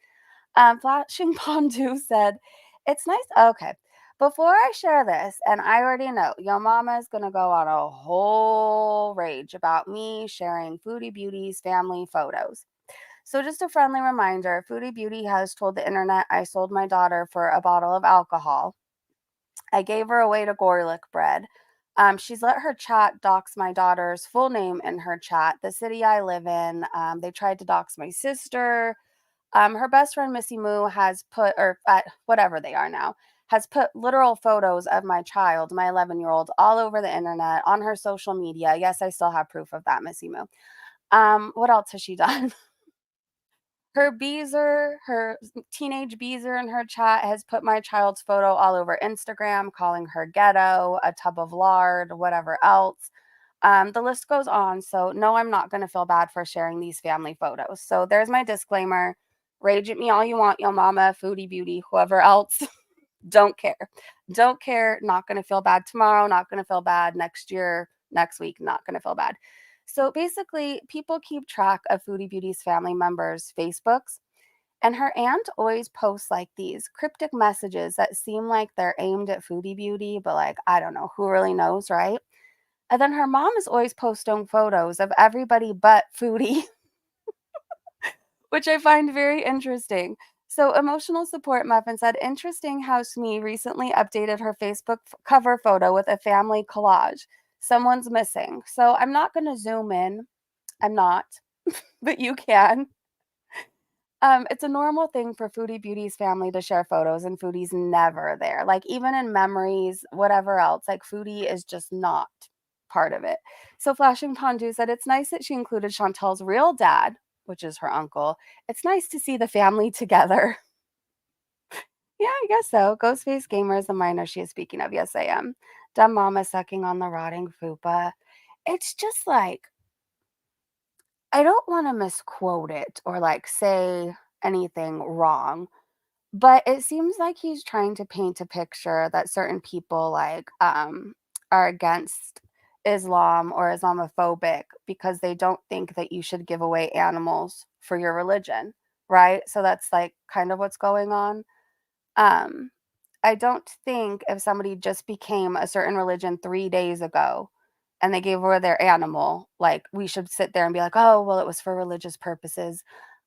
Flashing Pondu said, it's nice. Okay. Before I share this, and I already know your mama is going to go on a whole rage about me sharing Foodie Beauty's family photos. So, just a friendly reminder, Foodie Beauty has told the internet I sold my daughter for a bottle of alcohol. I gave her away to garlic bread. She's let her chat dox my daughter's full name in her chat, the city I live in. They tried to dox my sister. Her best friend Missy Moo has put, or at whatever they are now, has put literal photos of my child, my 11-year-old, all over the internet, on her social media. Yes, I still have proof of that, Missy Moo. What else has she done? Her Beezer, her teenage Beezer in her chat has put my child's photo all over Instagram, calling her ghetto, a tub of lard, whatever else. The list goes on. So, no, I'm not going to feel bad for sharing these family photos. So, there's my disclaimer. Rage at me all you want, yo mama, Foodie Beauty, whoever else. Don't care. Don't care. Not going to feel bad tomorrow. Not going to feel bad next year, next week. Not going to feel bad. So basically, people keep track of Foodie Beauty's family members' Facebooks. And her aunt always posts like these cryptic messages that seem like they're aimed at Foodie Beauty, but like, I don't know, who really knows, right? And then her mom is always posting photos of everybody but Foodie, which I find very interesting. So, Emotional Support Muffin said, interesting how Smee recently updated her Facebook cover photo with a family collage. Someone's missing. So, I'm not going to zoom in. I'm not, but you can. It's a normal thing for Foodie Beauty's family to share photos, and Foodie's never there. Like, even in memories, whatever else, like, Foodie is just not part of it. So, Flashing Pondu said, it's nice that she included Chantel's real dad, which is her uncle. It's nice to see the family together. Yeah, I guess so. Ghostface Gamer is the minor she is speaking of. Yes, I am. Dumb mama sucking on the rotting fupa. It's just like, I don't want to misquote it or like say anything wrong, but it seems like he's trying to paint a picture that certain people are against Islam or Islamophobic because they don't think that you should give away animals for your religion, right? So that's like kind of what's going on. Um I don't think if somebody just became a certain religion 3 days ago and they gave away their animal, like, we should sit there and be like, "Oh, well, it was for religious purposes."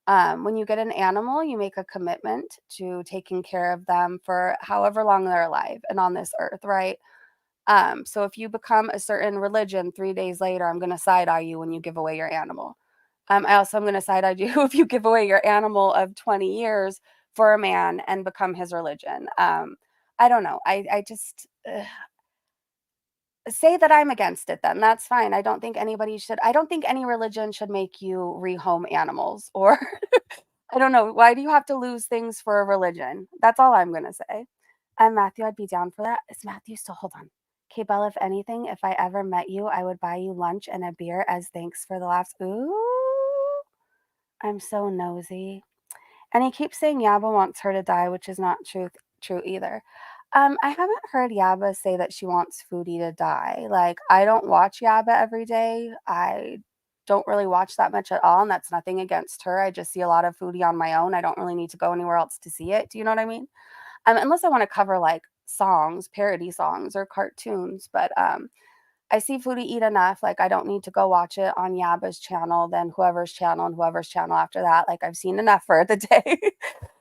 When you get an animal, you make a commitment to taking care of them for however long they're alive and on this earth, right? So if you become a certain religion 3 days later, I'm gonna side eye you when you give away your animal. I also am gonna side eye you if you give away your animal of 20 years for a man and become his religion. I don't know. I just say that I'm against it then. That's fine. I don't think any religion should make you rehome animals or I don't know. Why do you have to lose things for a religion? That's all I'm gonna say. Matthew, I'd be down for that. Is Matthew still hold on. Okay, Belle, if anything, if I ever met you, I would buy you lunch and a beer as thanks for the laughs. Ooh, I'm so nosy. And he keeps saying Yaba wants her to die, which is not true either. I haven't heard Yaba say that she wants Foodie to die. Like, I don't watch Yaba every day. I don't really watch that much at all, and that's nothing against her. I just see a lot of Foodie on my own. I don't really need to go anywhere else to see it. Do you know what I mean? Unless I want to cover like songs, parody songs, or cartoons. But I see Foodie eat enough. Like, I don't need to go watch it on Yaba's channel, then whoever's channel, and whoever's channel after that. Like, I've seen enough for the day.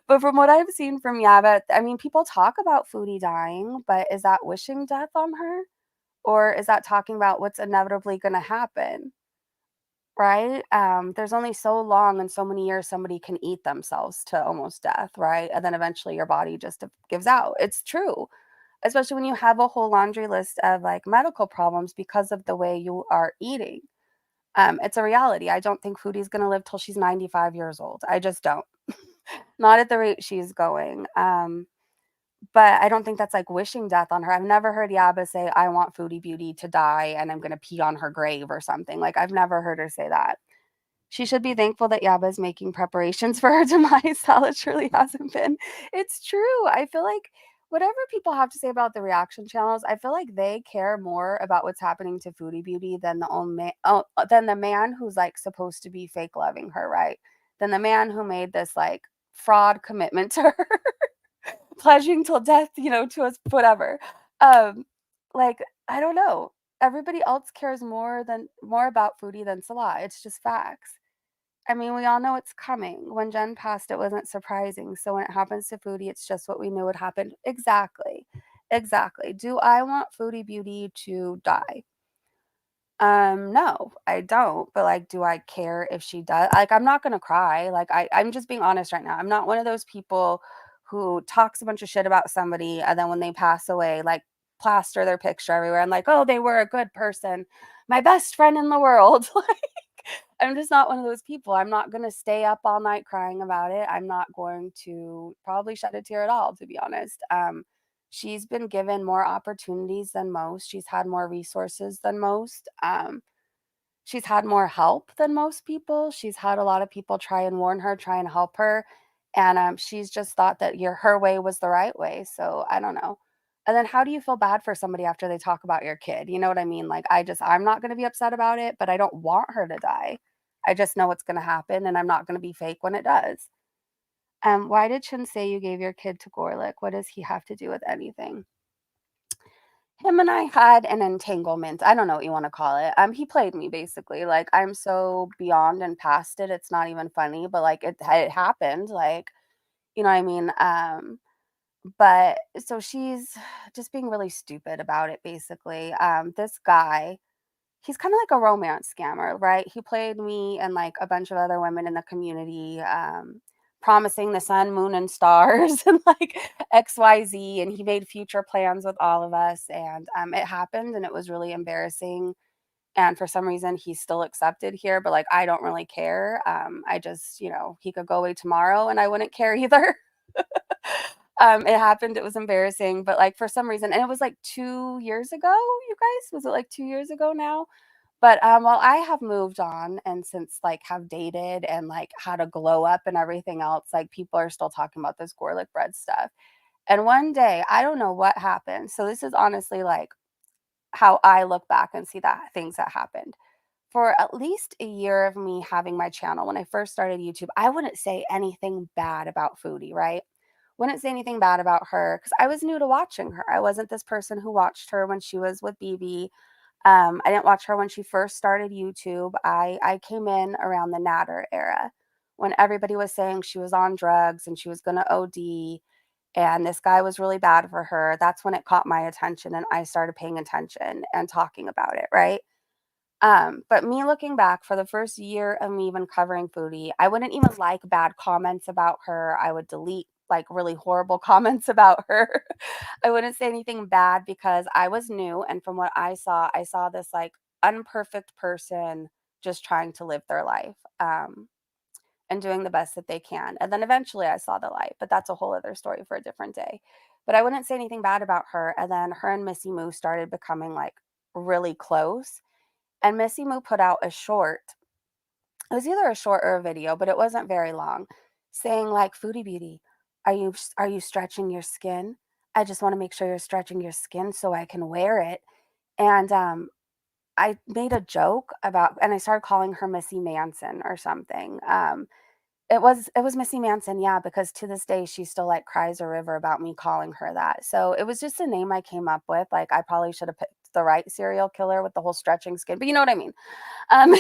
But from what I've seen from Yaba, I mean, people talk about Foodie dying, but is that wishing death on her? Or is that talking about what's inevitably going to happen? Right? There's only so long and so many years somebody can eat themselves to almost death, right? And then eventually your body just gives out. It's true, especially when you have a whole laundry list of like medical problems because of the way you are eating. It's a reality. I don't think Foodie's going to live till she's 95 years old. I just don't. Not at the rate she's going. But I don't think that's like wishing death on her. I've never heard Yaba say, I want Foodie Beauty to die and I'm going to pee on her grave or something. Like, I've never heard her say that. She should be thankful that Yaba is making preparations for her demise. Sala truly hasn't been. It's true. I feel like whatever people have to say about the reaction channels, I feel like they care more about what's happening to Foodie Beauty than than the man who's like supposed to be fake loving her, right? Than the man who made this like fraud commitment to her, pledging till death, to us, whatever. Um, like, I don't know. Everybody else cares more about Foodie than Salah. It's just facts. I mean, we all know it's coming. When Jen passed, it wasn't surprising. So when it happens to Foodie, it's just what we knew would happen. Exactly. Exactly. Do I want Foodie Beauty to die? No, I don't. But like, do I care if she does? Like, I'm not gonna cry. Like, I'm just being honest right now. I'm not one of those people who talks a bunch of shit about somebody and then when they pass away, like plaster their picture everywhere and like, oh, they were a good person, my best friend in the world. I'm just not one of those people. I'm not going to stay up all night crying about it. I'm not going to probably shed a tear at all, to be honest. She's been given more opportunities than most. She's had more resources than most. She's had more help than most people. She's had a lot of people try and warn her, try and help her. And she's just thought that her way was the right way. So I don't know. And then how do you feel bad for somebody after they talk about your kid? You know what I mean? Like, I'm not going to be upset about it, but I don't want her to die. I just know what's going to happen and I'm not going to be fake when it does. Why did Chin say you gave your kid to Gorlick? What does he have to do with anything? Him and I had an entanglement. I don't know what you want to call it. He played me basically. Like, I'm so beyond and past it. It's not even funny, but like it happened. Like, you know what I mean? But so she's just being really stupid about it basically. This guy, he's kind of like a romance scammer, right? He played me and like a bunch of other women in the community, promising the sun, moon, and stars and like XYZ. And he made future plans with all of us. And it happened and it was really embarrassing. And for some reason, he's still accepted here, but like I don't really care. I just, he could go away tomorrow and I wouldn't care either. It happened, it was embarrassing, but like for some reason, and it was like 2 years ago, you guys, was it like 2 years ago now? But while I have moved on and since like have dated and like had a glow up and everything else, like people are still talking about this garlic bread stuff. And one day, I don't know what happened. So this is honestly like how I look back and see that things that happened. For at least a year of me having my channel, when I first started YouTube, I wouldn't say anything bad about Foodie, right? Wouldn't say anything bad about her because I was new to watching her. I wasn't this person who watched her when she was with BB. I didn't watch her when she first started YouTube. I came in around the Natter era when everybody was saying she was on drugs and she was going to OD and this guy was really bad for her. That's when it caught my attention and I started paying attention and talking about it, right? But me looking back for the first year of me even covering Foodie, I wouldn't even like bad comments about her. I would delete like really horrible comments about her. I wouldn't say anything bad because I was new. And from what I saw this like unperfect person just trying to live their life and doing the best that they can. And then eventually I saw the light, but that's a whole other story for a different day. But I wouldn't say anything bad about her. And then her and Missy Moo started becoming like really close and Missy Moo put out a short. It was either a short or a video, but it wasn't very long, saying like, "Foodie Beauty, are you stretching your skin? I just want to make sure you're stretching your skin so I can wear it." And I made a joke about, and I started calling her Missy Manson or something. It was Missy Manson, yeah, because to this day she still like cries a river about me calling her that. So it was just a name I came up with. Like I probably should have picked the right serial killer with the whole stretching skin, but you know what I mean. Um,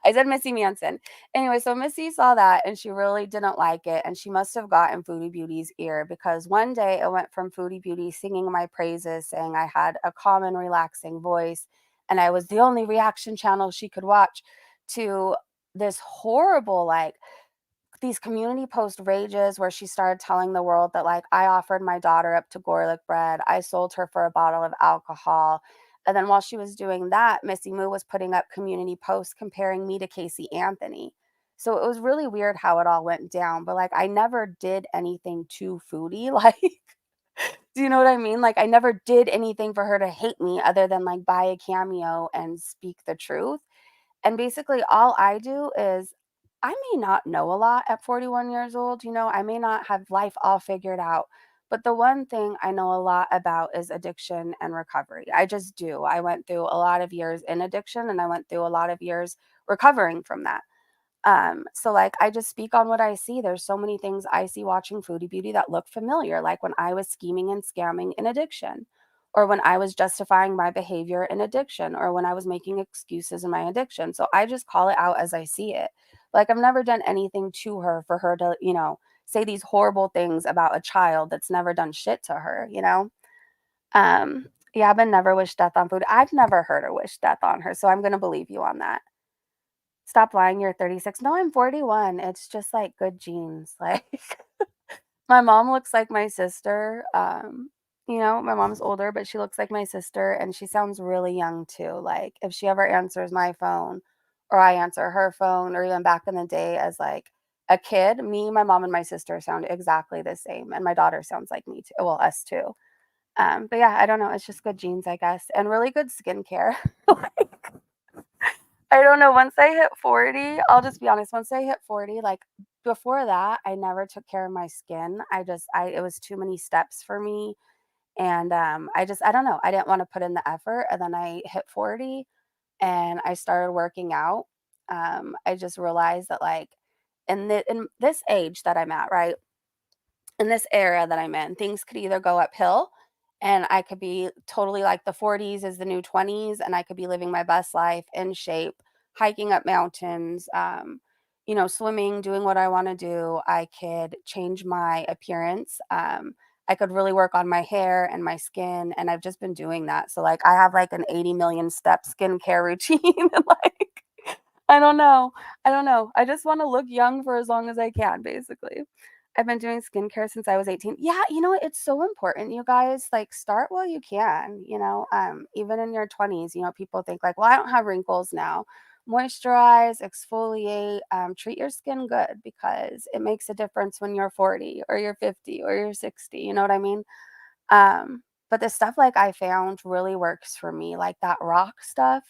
I said Missy Manson. Anyway, so Missy saw that and she really didn't like it. And she must have gotten Foodie Beauty's ear because one day it went from Foodie Beauty singing my praises, saying I had a calm and relaxing voice and I was the only reaction channel she could watch, to this horrible, like, these community post rages where she started telling the world that like I offered my daughter up to garlic bread, I sold her for a bottle of alcohol. And then while she was doing that, Missy Moo was putting up community posts comparing me to Casey Anthony. So it was really weird how it all went down. But like I never did anything to Foodie. Like, do you know what I mean? Like I never did anything for her to hate me other than like buy a cameo and speak the truth. And basically, all I do is I may not know a lot at 41 years old, I may not have life all figured out. But the one thing I know a lot about is addiction and recovery. I just do. I went through a lot of years in addiction and I went through a lot of years recovering from that. So like I just speak on what I see. There's so many things I see watching Foodie Beauty that look familiar, like when I was scheming and scamming in addiction, or when I was justifying my behavior in addiction, or when I was making excuses in my addiction. So I just call it out as I see it. Like I've never done anything to her for her to, say these horrible things about a child that's never done shit to her. Yeah, I've been never wished death on food. I've never heard her wish death on her, so I'm gonna believe you on that. Stop lying, you're 36. No, I'm 41. It's just like good genes. Like my mom looks like my sister. My mom's older, but she looks like my sister and she sounds really young too. Like if she ever answers my phone or I answer her phone, or even back in the day as like a kid, me, my mom, and my sister sound exactly the same. And my daughter sounds like me too. Well, us too. But yeah, I don't know. It's just good genes, I guess, and really good skincare. I don't know, once I hit 40, I'll just be honest, once I hit 40, like, before that, I never took care of my skin. It was too many steps for me, and, I don't know, I didn't wanna put in the effort, and then I hit 40, and I started working out. I just realized that, like, in this age that I'm at, right? In this era that I'm in, things could either go uphill and I could be totally like the 40s is the new 20s and I could be living my best life in shape, hiking up mountains, swimming, doing what I want to do. I could change my appearance. I could really work on my hair and my skin. And I've just been doing that. So like I have like an 80 million step skincare routine. And like, I don't know. I don't know. I just want to look young for as long as I can, basically. I've been doing skincare since I was 18. Yeah, you know what? It's so important, you guys. Like, start while you can, you know, even in your 20s, you know, people think like, well, I don't have wrinkles now. Moisturize, exfoliate, treat your skin good because it makes a difference when you're 40 or you're 50 or you're 60. You know what I mean? But the stuff like I found really works for me, like that rock stuff,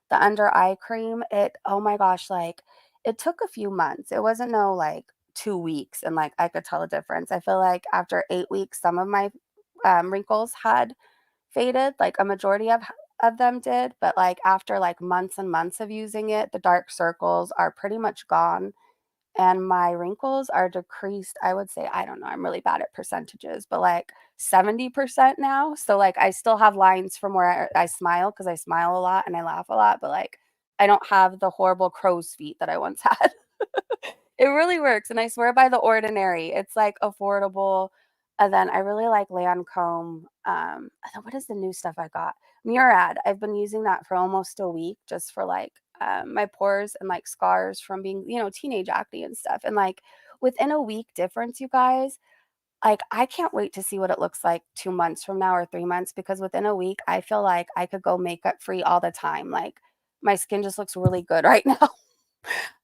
the under eye cream, oh my gosh, like it took a few months. It wasn't no like 2 weeks and like I could tell a difference. I feel like after 8 weeks, some of my wrinkles had faded, like a majority of them did, but like after like months and months of using it, the dark circles are pretty much gone and my wrinkles are decreased. I would say, I don't know, I'm really bad at percentages, but like 70% now. So like I still have lines from where I smile because I smile a lot and I laugh a lot, but like I don't have the horrible crow's feet that I once had. It really works, and I swear by The Ordinary. It's, like, affordable, and then I really like Lancome, and then what is the new stuff I got? Murad. I've been using that for almost a week just for, like, my pores and, like, scars from being, you know, teenage acne and stuff, and, like, within a week difference, you guys, like, I can't wait to see what it looks like 2 months from now or 3 months because within a week, I feel like I could go makeup free all the time, like, my skin just looks really good right now.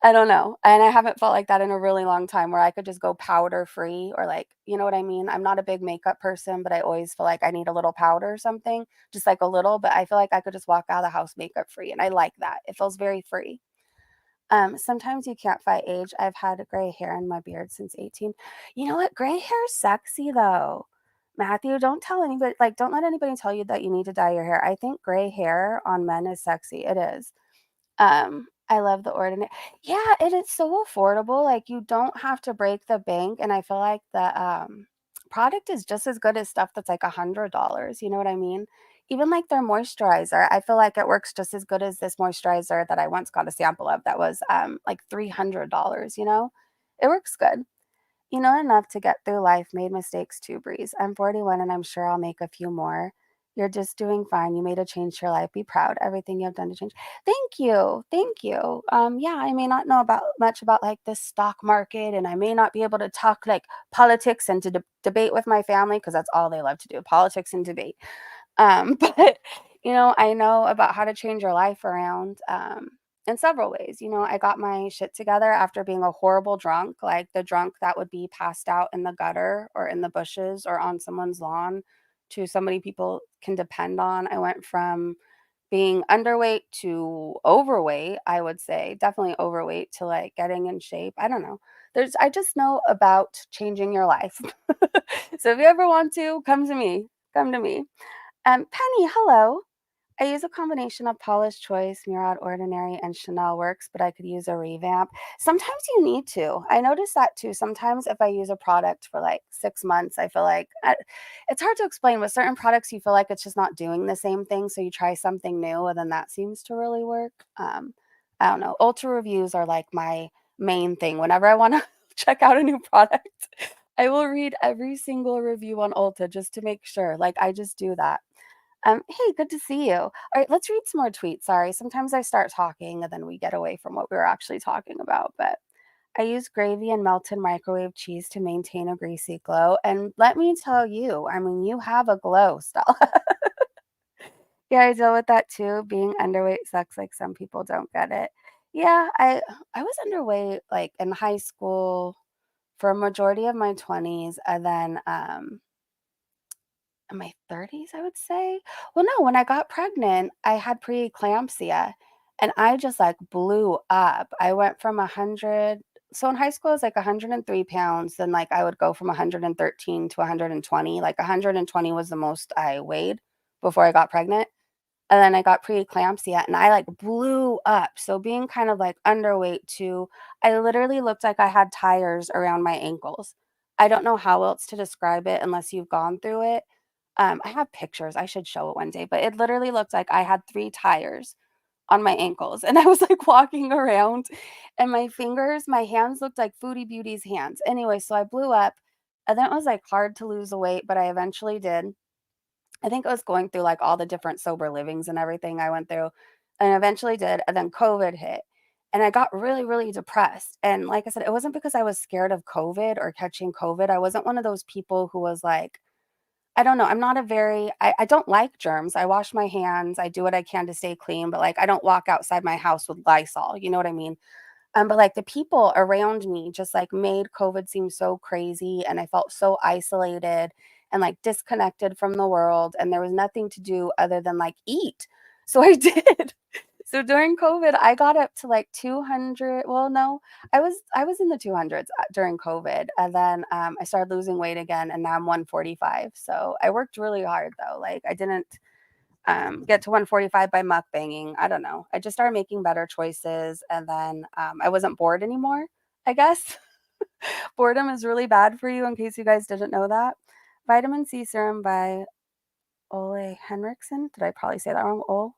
I don't know, and I haven't felt like that in a really long time where I could just go powder free or, like, you know what I mean? I'm not a big makeup person, but I always feel like I need a little powder or something, just like a little, but I feel like I could just walk out of the house makeup free, and I like that. It feels very free. Sometimes you can't fight age. I've had gray hair in my beard since 18. You know what? Gray hair is sexy though. Matthew, don't tell anybody, like, don't let anybody tell you that you need to dye your hair. I think gray hair on men is sexy. It is. I love The Ordinary. Yeah, it is so affordable, like, you don't have to break the bank, and I feel like the, product is just as good as stuff that's, like, $100, you know what I mean? Even, like, their moisturizer, I feel like it works just as good as this moisturizer that I once got a sample of that was, like, $300, you know? It works good. You know enough to get through life, made mistakes too, Breeze. I'm 41 and I'm sure I'll make a few more. You're just doing fine. You made a change to your life. Be proud. Everything you've done to change. Thank you. Thank you. Yeah, I may not know about much about like the stock market, and I may not be able to talk like politics and to debate with my family because that's all they love to do, politics and debate. But you know, I know about how to change your life around in several ways. You know, I got my shit together after being a horrible drunk, like the drunk that would be passed out in the gutter or in the bushes or on someone's lawn to somebody people can depend on. I went from being underweight to overweight, I would say, definitely overweight to like getting in shape. I don't know. I just know about changing your life. So if you ever want to, come to me. Come to me. Penny, hello. I use a combination of Paula's Choice, Murad Ordinary, and Chanel Works, but I could use a revamp. Sometimes you need to. I notice that too. Sometimes if I use a product for like 6 months, I feel like it's hard to explain. With certain products, you feel like it's just not doing the same thing. So you try something new, and then that seems to really work. I don't know. Ultra reviews are like my main thing. Whenever I want to check out a new product, I will read every single review on Ulta just to make sure. Like, I just do that. Hey, good to see you. All right, let's read some more tweets. Sorry, sometimes I start talking and then we get away from what we were actually talking about. But I use gravy and melted microwave cheese to maintain a greasy glow. And let me tell you, I mean, you have a glow, Stella. Yeah, I deal with that too. Being underweight sucks. Like some people don't get it. Yeah, I was underweight like in high school for a majority of my 20s, and then in my 30s, I would say. Well, no, when I got pregnant, I had preeclampsia and I just like blew up. I went from 100. So in high school, I was like 103 pounds. Then like I would go from 113 to 120. Like 120 was the most I weighed before I got pregnant. And then I got preeclampsia and I like blew up. So being kind of like underweight too, I literally looked like I had tires around my ankles. I don't know how else to describe it unless you've gone through it. I have pictures. I should show it one day, but it literally looked like I had 3 tires on my ankles, and I was, like, walking around, and my hands looked like Foodie Beauty's hands. Anyway, so I blew up, and then it was, like, hard to lose the weight, but I eventually did. I think I was going through, like, all the different sober livings and everything I went through, and eventually did, and then COVID hit, and I got really, really depressed. And like I said, it wasn't because I was scared of COVID or catching COVID. I wasn't one of those people who was like, I don't know. I'm not a very, I don't like germs. I wash my hands. I do what I can to stay clean, but like I don't walk outside my house with Lysol. You know what I mean? But like the people around me just like made COVID seem so crazy. And I felt so isolated and like disconnected from the world. And there was nothing to do other than like eat. So I did. So during COVID, I got up to like 200. Well, no, I was in the 200s during COVID, and then I started losing weight again, and now I'm 145. So I worked really hard though. Like I didn't get to 145 by mukbanging. I don't know. I just started making better choices, and then I wasn't bored anymore. I guess boredom is really bad for you. In case you guys didn't know that, vitamin C serum by Ole Henriksen. Did I probably say that wrong? Ole?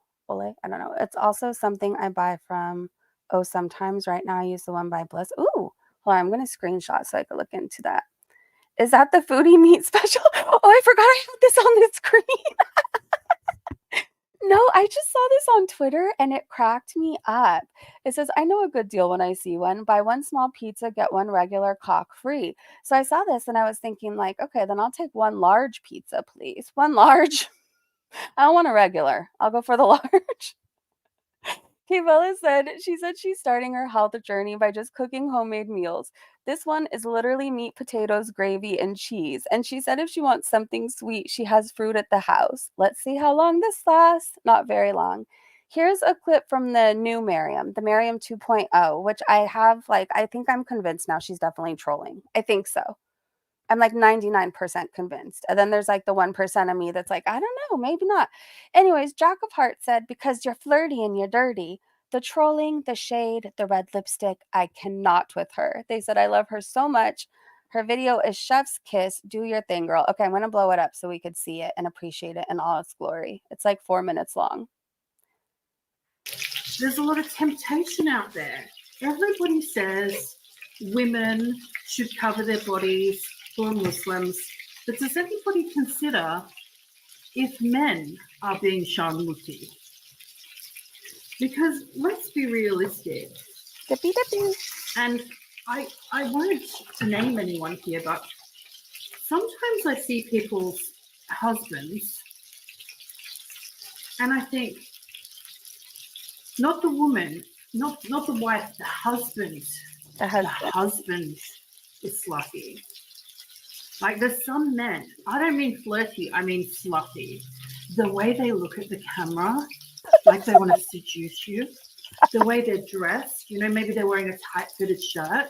I don't know. It's also something I buy from Oh Sometimes. Right now I use the one by Bliss. Ooh, hold on, I'm gonna screenshot so I can look into that. Is that the foodie meat special? Oh, I forgot I had this on the screen. No, I just saw this on Twitter and it cracked me up. It says, I know a good deal when I see one. Buy one small pizza, get one regular cock free. So I saw this and I was thinking, like, okay, then I'll take one large pizza, please. One large. I don't want a regular. I'll go for the large. Kayvella said she's starting her health journey by just cooking homemade meals. This one is literally meat, potatoes, gravy, and cheese. And she said if she wants something sweet, she has fruit at the house. Let's see how long this lasts. Not very long. Here's a clip from the new Miriam, the Miriam 2.0, which I have, like, I think I'm convinced now she's definitely trolling. I think so. I'm like 99% convinced. And then there's like the 1% of me that's like, I don't know, maybe not. Anyways, Jack of Hearts said, because you're flirty and you're dirty. The trolling, the shade, the red lipstick, I cannot with her. They said, I love her so much. Her video is Chef's Kiss. Do your thing, girl. Okay, I'm going to blow it up so we could see it and appreciate it in all its glory. It's like 4 minutes long. There's a lot of temptation out there. Everybody says women should cover their bodies for Muslims, but does anybody consider if men are being sharmuti? Because let's be realistic. Dippy dippy. And I won't name anyone here, but sometimes I see people's husbands and I think, not the woman, not the wife, the husband. The husband is slutty. Like there's some men, I don't mean flirty, I mean slutty. The way they look at the camera, like they want to seduce you. The way they're dressed, you know, maybe they're wearing a tight-fitted shirt.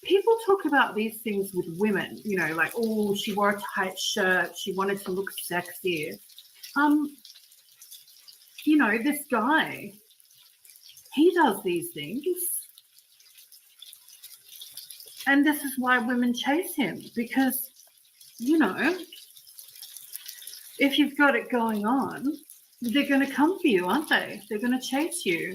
People talk about these things with women, you know, like, oh, she wore a tight shirt, she wanted to look sexy. You know, this guy, he does these things. And this is why women chase him, because, you know, if you've got it going on, they're going to come for you, aren't they? They're going to chase you.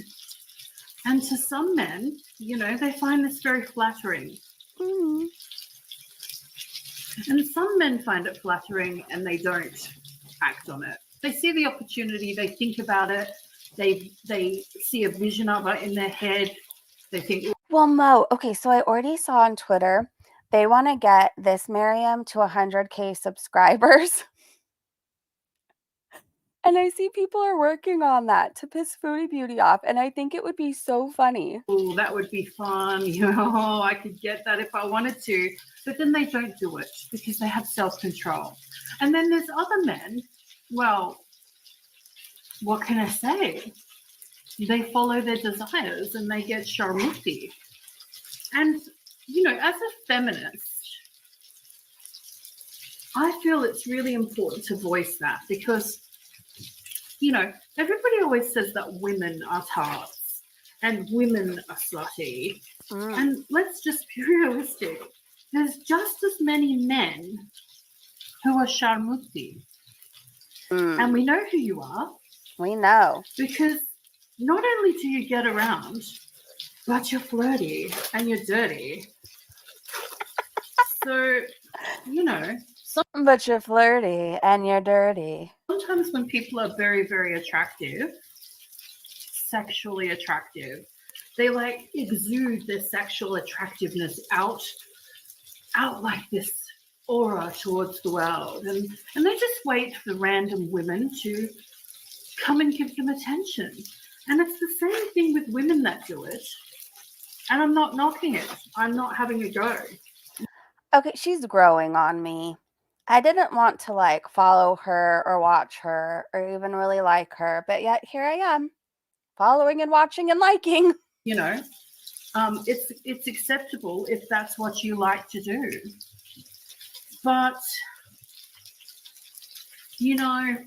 And to some men, you know, they find this very flattering. Mm-hmm. And some men find it flattering and they don't act on it. They see the opportunity, they think about it, they see a vision of it in their head. They think, well, Mo, okay, so I already saw on Twitter they want to get this Miriam to 100K subscribers. And I see people are working on that to piss Foodie Beauty off, and I think it would be so funny. Oh, that would be fun. You know, I could get that if I wanted to. But then they don't do it because they have self-control. And then there's other men, well, what can I say? They follow their desires and they get sharmuti. And, you know, as a feminist, I feel it's really important to voice that because, you know, everybody always says that women are tarts and women are slutty. And let's just be realistic. There's just as many men who are sharmuti. And we know who you are. We know. Because not only do you get around, but you're flirty and you're dirty. So, you know. But you're flirty and you're dirty. Sometimes when people are very, very attractive, sexually attractive, They like exude their sexual attractiveness out like this aura towards the world, and they just wait for random women to come and give them attention. And it's the same thing with women that do it. And I'm not knocking it. I'm not having a go. Okay, she's growing on me. I didn't want to like follow her or watch her or even really like her, but yet here I am, following and watching and liking. You know, it's acceptable if that's what you like to do. But, you know,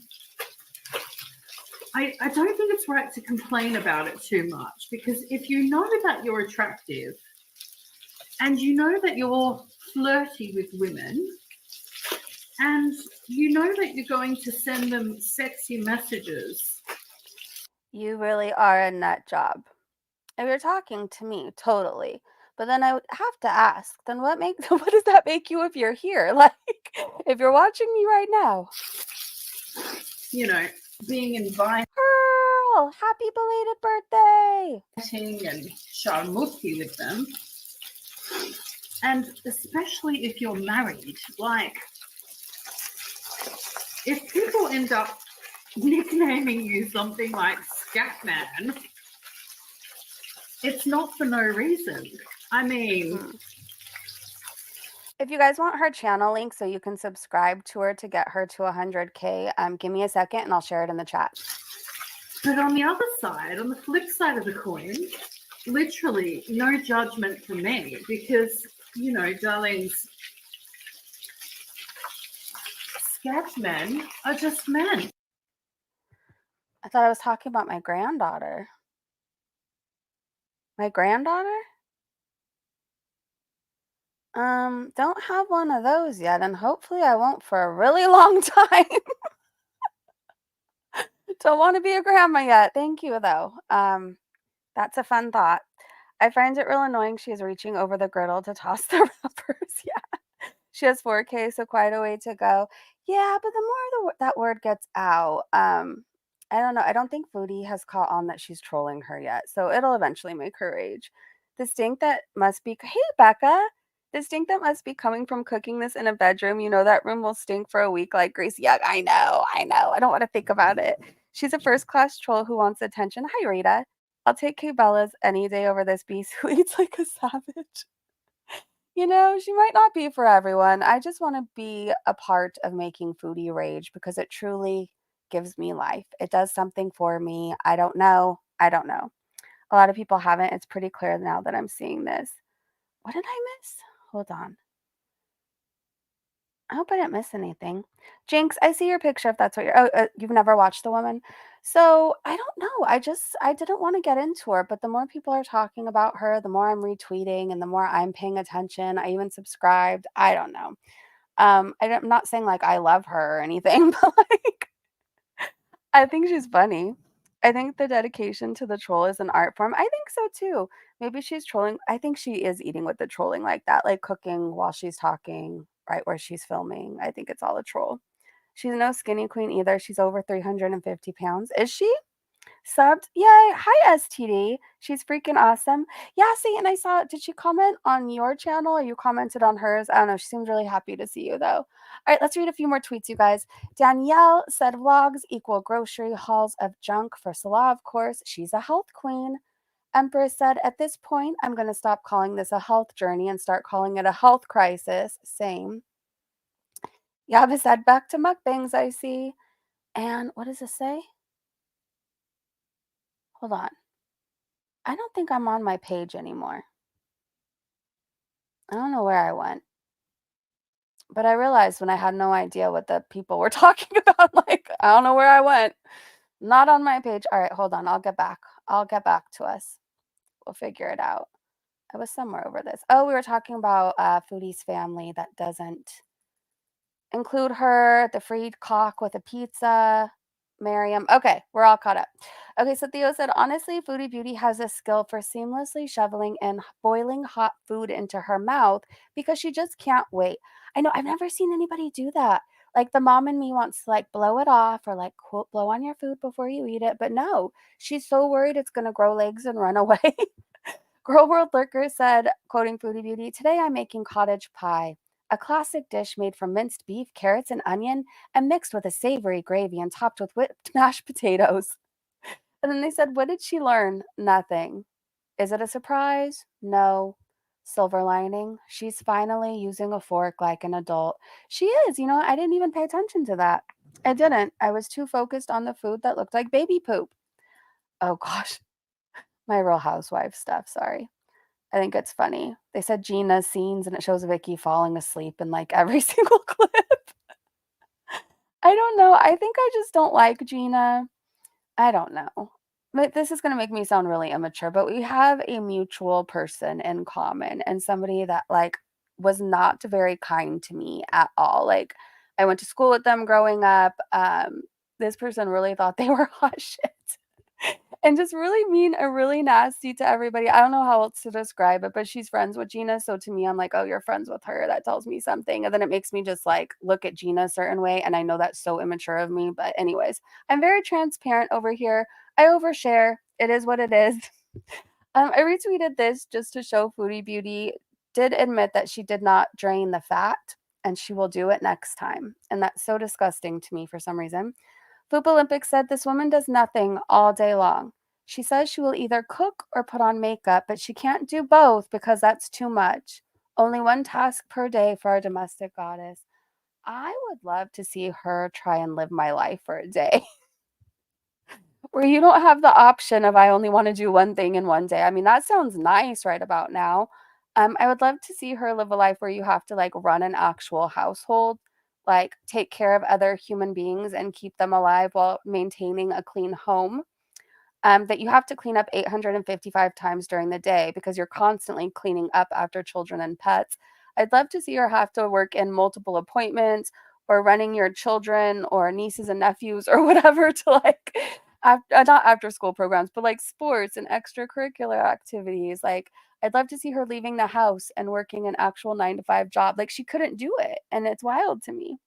I don't think it's right to complain about it too much, because if you know that you're attractive and you know that you're flirty with women and you know that you're going to send them sexy messages. You really are a nut job. If you're talking to me, totally. But then I would have to ask, then what does that make you if you're here? Like, if you're watching me right now. You know, being invited Girl, happy belated birthday! and sharmuti with them. And especially if you're married, like, if people end up nicknaming you something like Scatman, it's not for no reason. I mean, if you guys want her channel link so you can subscribe to her to get her to 100K, give me a second and I'll share it in the chat. But on the other side, on the flip side of the coin, literally no judgment from me, because, you know, darlings, scat men are just men. I thought I was talking about my granddaughter. My granddaughter? Don't have one of those yet, and hopefully I won't for a really long time. Don't want to be a grandma yet. Thank you, though. That's a fun thought. I find it real annoying she is reaching over the griddle to toss the wrappers. Yeah. She has 4K, so quite a way to go. Yeah, but the more that word gets out, I don't know. I don't think Foodie has caught on that she's trolling her yet, so it'll eventually make her rage. The stink that must be, hey, Becca, the stink that must be coming from cooking this in a bedroom. You know that room will stink for a week like grease. Yuck, I know. I don't want to think about it. She's a first-class troll who wants attention. Hi, Rita. I'll take Cabela's any day over this beast who eats like a savage. You know, she might not be for everyone. I just want to be a part of making Foodie rage because it truly gives me life. It does something for me. I don't know. A lot of people haven't. It's pretty clear now that I'm seeing this. What did I miss? Hold on. I hope I didn't miss anything. Jinx, I see your picture if that's what you've never watched The Woman. So I don't know. I didn't want to get into her, but the more people are talking about her, the more I'm retweeting and the more I'm paying attention. I even subscribed. I don't know. I'm not saying like I love her or anything, but like I think she's funny. I think the dedication to the troll is an art form. I think so too. Maybe she's trolling. I think she is eating with the trolling like that, like cooking while she's talking, right where she's filming. I think it's all a troll. She's no skinny queen either. She's over 350 pounds. Is she? Subbed? Yay. Hi, STD. She's freaking awesome. Yeah, see, and I saw, did she comment on your channel or you commented on hers? I don't know. She seems really happy to see you, though. All right, let's read a few more tweets, you guys. Danielle said vlogs equal grocery hauls of junk for Salah, of course. She's a health queen. Empress said, at this point, I'm going to stop calling this a health journey and start calling it a health crisis. Same. Yaba said, back to mukbangs, I see. And what does this say? Hold on. I don't think I'm on my page anymore. I don't know where I went. But I realized when I had no idea what the people were talking about, like, I don't know where I went. Not on my page. All right, hold on. I'll get back. I'll get back to us. We'll figure it out. I was somewhere over this. Oh, we were talking about Foodie's family that doesn't include her, the freed cock with a pizza, Miriam. Okay, we're all caught up. Okay, so Theo said, honestly, Foodie Beauty has a skill for seamlessly shoveling in boiling hot food into her mouth because she just can't wait. I know, I've never seen anybody do that. Like the mom in me wants to like blow it off or like blow on your food before you eat it. But no, she's so worried it's going to grow legs and run away Girl World Lurker said, quoting Foodie Beauty, "Today I'm making cottage pie, a classic dish made from minced beef, carrots, and onion, and mixed with a savory gravy and topped with whipped mashed potatoes." And then they said, "What did she learn?" Nothing. Is it a surprise? No. Silver lining, she's finally using a fork like an adult. She is, I didn't even pay attention to that. I didn't. I was too focused on the food that looked like baby poop. Oh gosh, my Real Housewife stuff, sorry. I think it's funny. They said Gina's scenes and it shows Vicky falling asleep in like every single clip. I don't know. I think I just don't like Gina. I don't know. But this is gonna make me sound really immature, but we have a mutual person in common and somebody that, like, was not very kind to me at all. Like, I went to school with them growing up. This person really thought they were hot shit and just really mean and really nasty to everybody. I don't know how else to describe it, but she's friends with Gina, so to me, I'm like, "Oh, you're friends with her. That tells me something." And then it makes me just, like, look at Gina a certain way, and I know that's so immature of me, but anyways, I'm very transparent over here. I overshare. It is what it is. I retweeted this just to show Foodie Beauty did admit that she did not drain the fat, and she will do it next time, and that's so disgusting to me for some reason. Poop Olympics said this woman does nothing all day long. She says she will either cook or put on makeup, but she can't do both because that's too much. Only one task per day for our domestic goddess. I would love to see her try and live my life for a day where you don't have the option of I only want to do one thing in one day. I mean, that sounds nice right about now. I would love to see her live a life where you have to like run an actual household, like take care of other human beings and keep them alive while maintaining a clean home. That you have to clean up 855 times during the day because you're constantly cleaning up after children and pets. I'd love to see her have to work in multiple appointments or running your children or nieces and nephews or whatever to like not after school programs, but like sports and extracurricular activities. Like, I'd love to see her leaving the house and working an actual 9 to 5 job. Like, she couldn't do it. And it's wild to me.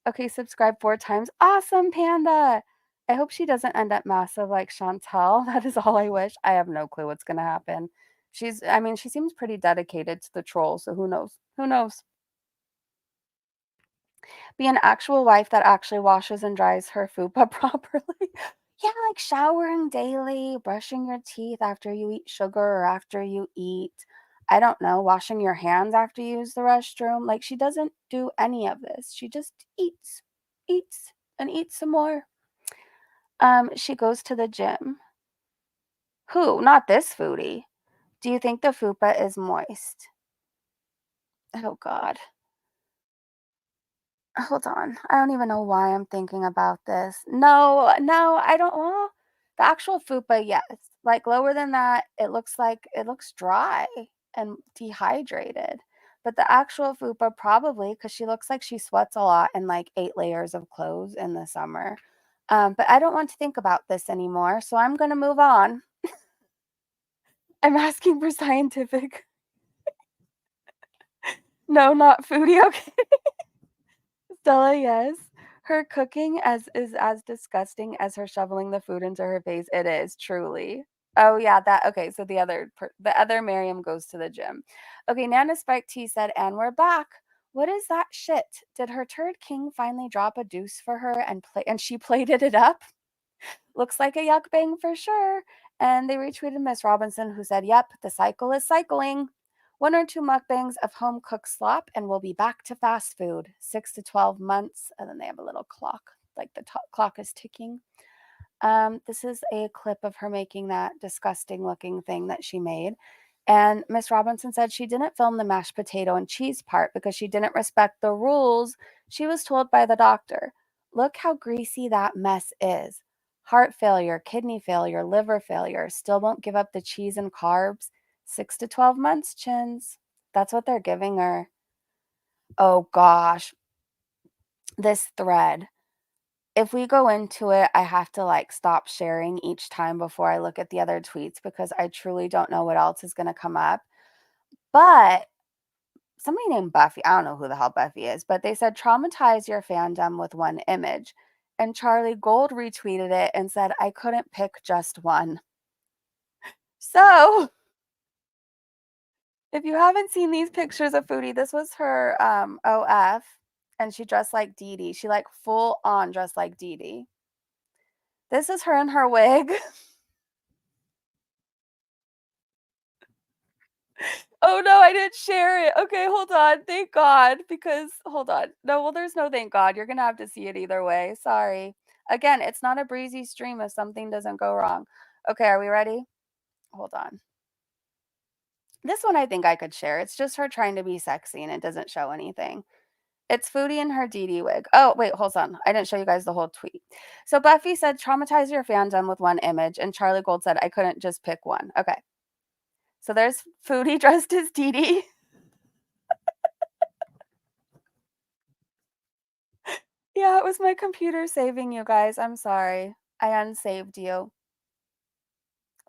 Okay, subscribe 4 times. Awesome, Panda. I hope she doesn't end up massive like Chantel. That is all I wish. I have no clue what's gonna happen. I mean, she seems pretty dedicated to the troll, so who knows? Who knows? Be an actual wife that actually washes and dries her fupa properly. Yeah, like showering daily, brushing your teeth after you eat sugar or after you eat, I don't know, washing your hands after you use the restroom. Like, she doesn't do any of this. She just eats, and eats some more. She goes to the gym. Who? Not this foodie. Do you think the fupa is moist? Oh God. Hold on. I don't even know why I'm thinking about this. No, no, I don't. Well, the actual fupa, yes. Like lower than that, it looks dry and dehydrated. But the actual fupa, probably because she looks like she sweats a lot in like 8 layers of clothes in the summer. But I don't want to think about this anymore, so I'm gonna move on. I'm asking for scientific. No, not foodie. Okay. Stella, yes. Her cooking is as disgusting as her shoveling the food into her face. It is truly. Oh yeah, that okay. So the other Miriam goes to the gym. Okay, Nana Spike T said, and we're back. What is that shit? Did her turd king finally drop a deuce for her and she plated it up? Looks like a yuck bang for sure. And they retweeted Miss Robinson, who said, "Yep, the cycle is cycling. 1 or 2 mukbangs of home cooked slop, and we'll be back to fast food. 6 to 12 months." And then they have a little clock, like the clock is ticking. This is a clip of her making that disgusting looking thing that she made. And Miss Robinson said she didn't film the mashed potato and cheese part because she didn't respect the rules she was told by the doctor. Look how greasy that mess is. Heart failure, kidney failure, liver failure, still won't give up the cheese and carbs. 6 to 12 months, chins. That's what they're giving her. Oh gosh, this thread. If we go into it, I have to like stop sharing each time before I look at the other tweets because I truly don't know what else is going to come up. But somebody named Buffy, I don't know who the hell Buffy is, but they said traumatize your fandom with one image. And Charlie Gold retweeted it and said, I couldn't pick just one. So If you haven't seen these pictures of Foodie, this was her OF, and she dressed like Dee Dee. She like full on dressed like Dee Dee. This is her in her wig. Oh no, I didn't share it. Okay, hold on. Thank God, because hold on. No, well, there's no thank God. You're gonna have to see it either way. Sorry. Again, it's not a breezy stream if something doesn't go wrong. Okay, are we ready? Hold on. This one I think I could share. It's just her trying to be sexy and it doesn't show anything. It's Foodie in her Dee Dee wig. Oh, wait, hold on. I didn't show you guys the whole tweet. So Buffy said, traumatize your fandom with one image. And Charlie Gold said, I couldn't just pick one. Okay. So there's Foodie dressed as Dee Dee. Yeah, it was my computer saving you guys. I'm sorry. I unsaved you.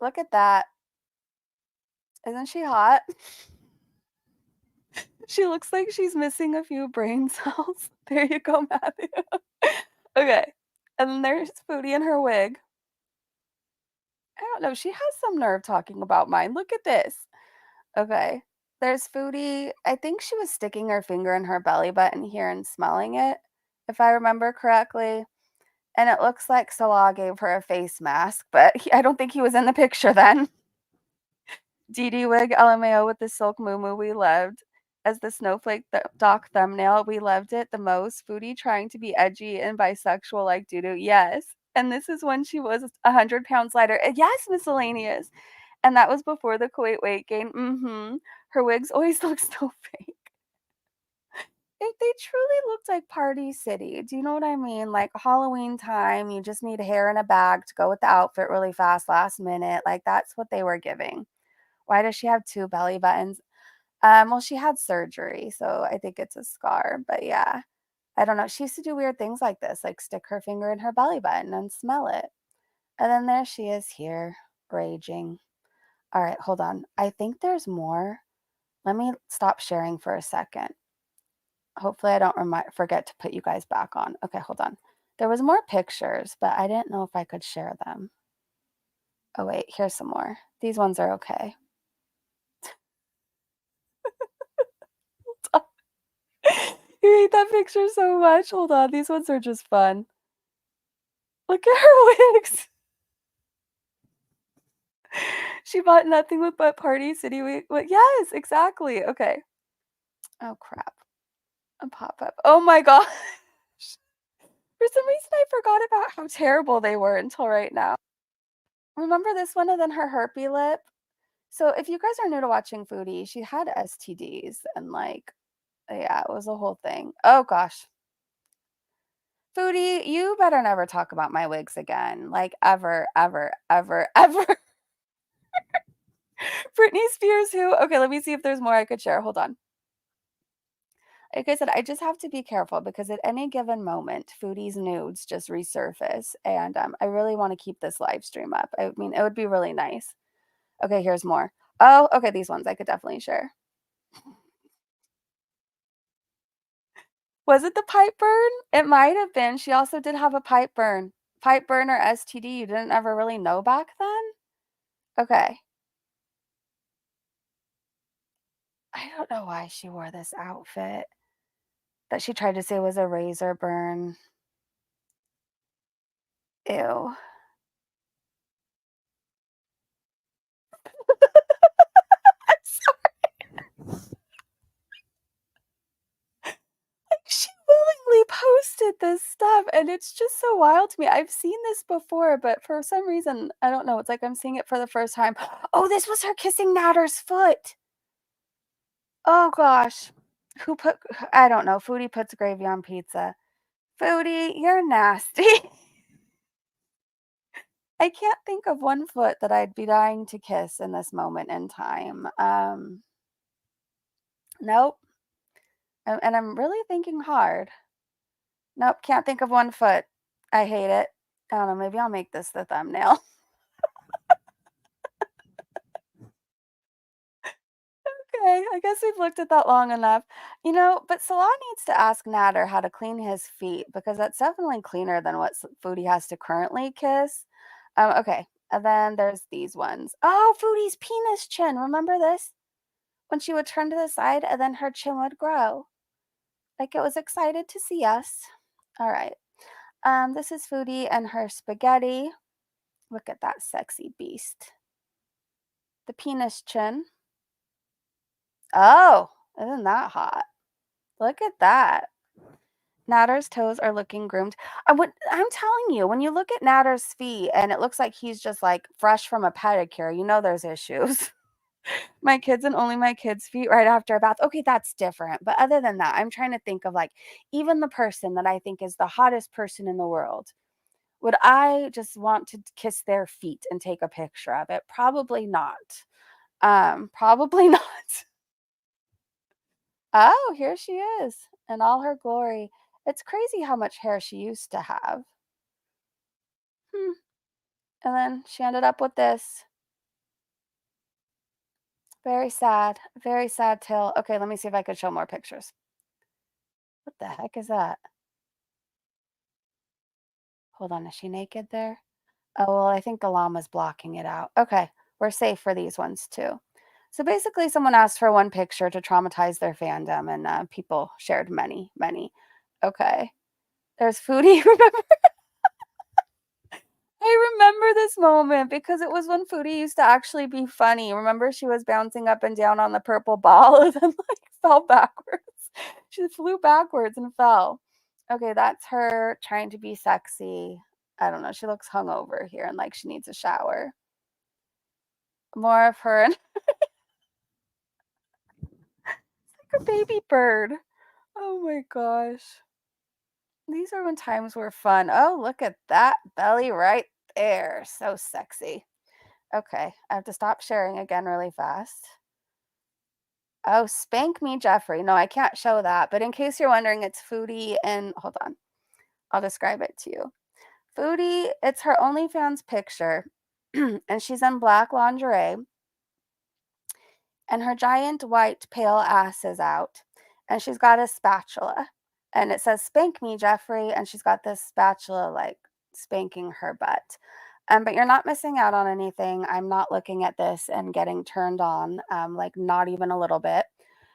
Look at that. Isn't she hot? She looks like she's missing a few brain cells. There you go, Matthew. Okay. And then there's Foodie in her wig. I don't know. She has some nerve talking about mine. Look at this. Okay. There's Foodie. I think she was sticking her finger in her belly button here and smelling it, if I remember correctly. And it looks like Salah gave her a face mask, but I don't think he was in the picture then. Dee Dee wig LMAO with the silk muumuu we loved. As the snowflake doc thumbnail, we loved it the most. Foodie trying to be edgy and bisexual like Doodoo. Yes. And this is when she was 100 pounds lighter. Yes, miscellaneous. And that was before the Kuwait weight gain. Her wigs always look so fake. They truly looked like Party City. Do you know what I mean? Like Halloween time, you just need hair in a bag to go with the outfit really fast, last minute. Like that's what they were giving. Why does she have two belly buttons? Well, she had surgery, so I think it's a scar. But yeah, I don't know. She used to do weird things like this, like stick her finger in her belly button and smell it. And then there she is here, raging. All right, hold on. I think there's more. Let me stop sharing for a second. Hopefully I don't forget to put you guys back on. Okay, hold on. There was more pictures, but I didn't know if I could share them. Oh wait, here's some more. These ones are okay. You hate that picture so much. Hold on, these ones are just fun. Look at her wigs. She bought nothing with but Party City wig. Yes, exactly. Okay. Oh crap. A pop-up. Oh my gosh. For some reason I forgot about how terrible they were until right now. Remember this one and then her herpy lip? So if you guys are new to watching Foodie, she had STDs and like, yeah, it was a whole thing. Oh gosh. Foodie, you better never talk about my wigs again. Like ever, ever, ever, ever. Britney Spears who? Okay, let me see if there's more I could share. Hold on. Like I said, I just have to be careful because at any given moment, Foodie's nudes just resurface. And I really want to keep this live stream up. I mean, it would be really nice. Okay, here's more. Oh, okay, these ones I could definitely share. Was it the pipe burn? It might have been. She also did have a pipe burn. Pipe burn or STD, you didn't ever really know back then? Okay. I don't know why she wore this outfit that she tried to say was a razor burn. Ew. I'm sorry. She willingly posted this stuff, and it's just so wild to me. I've seen this before, but for some reason, I don't know. It's like I'm seeing it for the first time. Oh, this was her kissing Natter's foot. Oh gosh. Who put I don't know. Foodie puts gravy on pizza. Foodie, you're nasty. I can't think of one foot that I'd be dying to kiss in this moment in time. Nope. And I'm really thinking hard. Nope, can't think of one foot. I hate it. I don't know, maybe I'll make this the thumbnail. Okay, I guess we've looked at that long enough. You know, but Salah needs to ask Nader how to clean his feet because that's definitely cleaner than what Foodie has to currently kiss. Okay, and then there's these ones. Oh, Foodie's penis chin. Remember this? when she would turn to the side and then her chin would grow. Like it was excited to see us. All right. This is Foodie and her spaghetti. Look at that sexy beast. The penis chin. Oh, isn't that hot? Look at that. Natter's toes are looking groomed. I'm telling you, when you look at Natter's feet and it looks like he's just like fresh from a pedicure, you know there's issues. My kids and only my kids' feet right after a bath. Okay, that's different. But other than that, I'm trying to think of like even the person that I think is the hottest person in the world. Would I just want to kiss their feet and take a picture of it? Probably not. Probably not. Oh, here she is in all her glory. It's crazy how much hair she used to have. And then she ended up with this. Very sad tale. Okay, let me see if I could show more pictures. What the heck is that? Hold on, is she naked there? Oh, well, I think the llama's blocking it out. Okay, we're safe for these ones too. So basically, someone asked for one picture to traumatize their fandom, and people shared many, many. Okay, there's Foodie. Remember? I remember this moment because it was when Foodie used to actually be funny. Remember, she was bouncing up and down on the purple ball and then like fell backwards. She flew backwards and fell. Okay, that's her trying to be sexy. I don't know. She looks hungover here and like she needs a shower. More of her and like a baby bird. Oh my gosh. These are when times were fun. Oh, look at that belly right there. So sexy. Okay, I have to stop sharing again really fast. Oh, spank me, Jeffrey. No, I can't show that. But in case you're wondering, it's Foodie and hold on. I'll describe it to you. Foodie, it's her OnlyFans picture. And she's in black lingerie. And her giant white pale ass is out. And she's got a spatula. And it says, spank me, Jeffrey. And she's got this spatula like spanking her butt. But you're not missing out on anything. I'm not looking at this and getting turned on, like not even a little bit.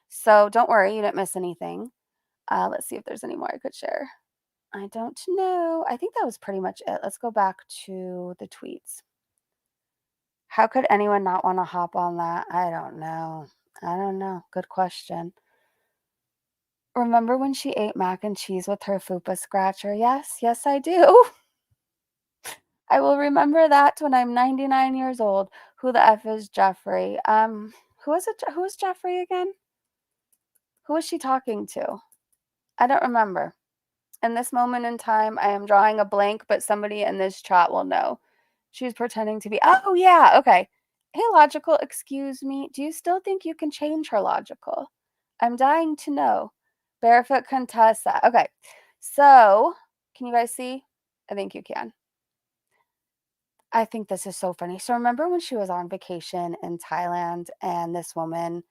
So don't worry, you didn't miss anything. Let's see if there's any more I could share. I don't know. I think that was pretty much it. Let's go back to the tweets. How could anyone not want to hop on that? I don't know. I don't know. Good question. Remember when she ate mac and cheese with her fupa scratcher? Yes, yes, I do. I will remember that when I'm 99 years old. Who the F is Jeffrey? Who is it? Who is Jeffrey again? Who is she talking to? I don't remember. In this moment in time, I am drawing a blank, but somebody in this chat will know. She's pretending to be. Oh, yeah. Okay. Hey, Logical, excuse me. Do you still think you can change her Logical? I'm dying to know. Barefoot Contessa. Okay. So, can you guys see? I think you can. I think this is so funny. So remember when she was on vacation in Thailand and this woman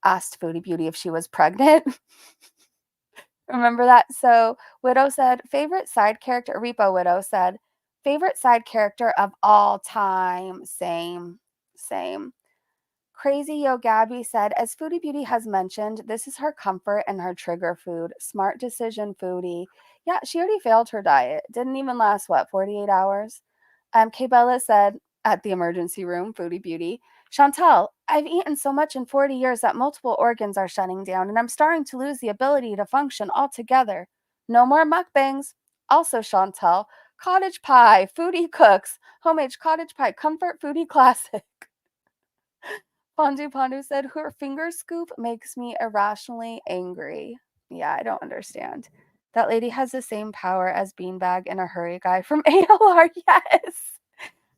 asked Foodie Beauty if she was pregnant? Remember that? So Widow said, favorite side character, Repo Widow said, favorite side character of all time. Same. Crazy Yo Gabby said, as Foodie Beauty has mentioned, this is her comfort and her trigger food. Smart decision, Foodie. Yeah, she already failed her diet. Didn't even last, what, 48 hours? K Bella said at the emergency room, Foodie Beauty, Chantal, I've eaten so much in 40 years that multiple organs are shutting down, and I'm starting to lose the ability to function altogether. No more mukbangs. Also, Chantal, cottage pie, Foodie cooks, homemade cottage pie, comfort Foodie classic. Pondu said, her finger scoop makes me irrationally angry. Yeah, I don't understand. That lady has the same power as Beanbag in a Hurry guy from ALR. Yes.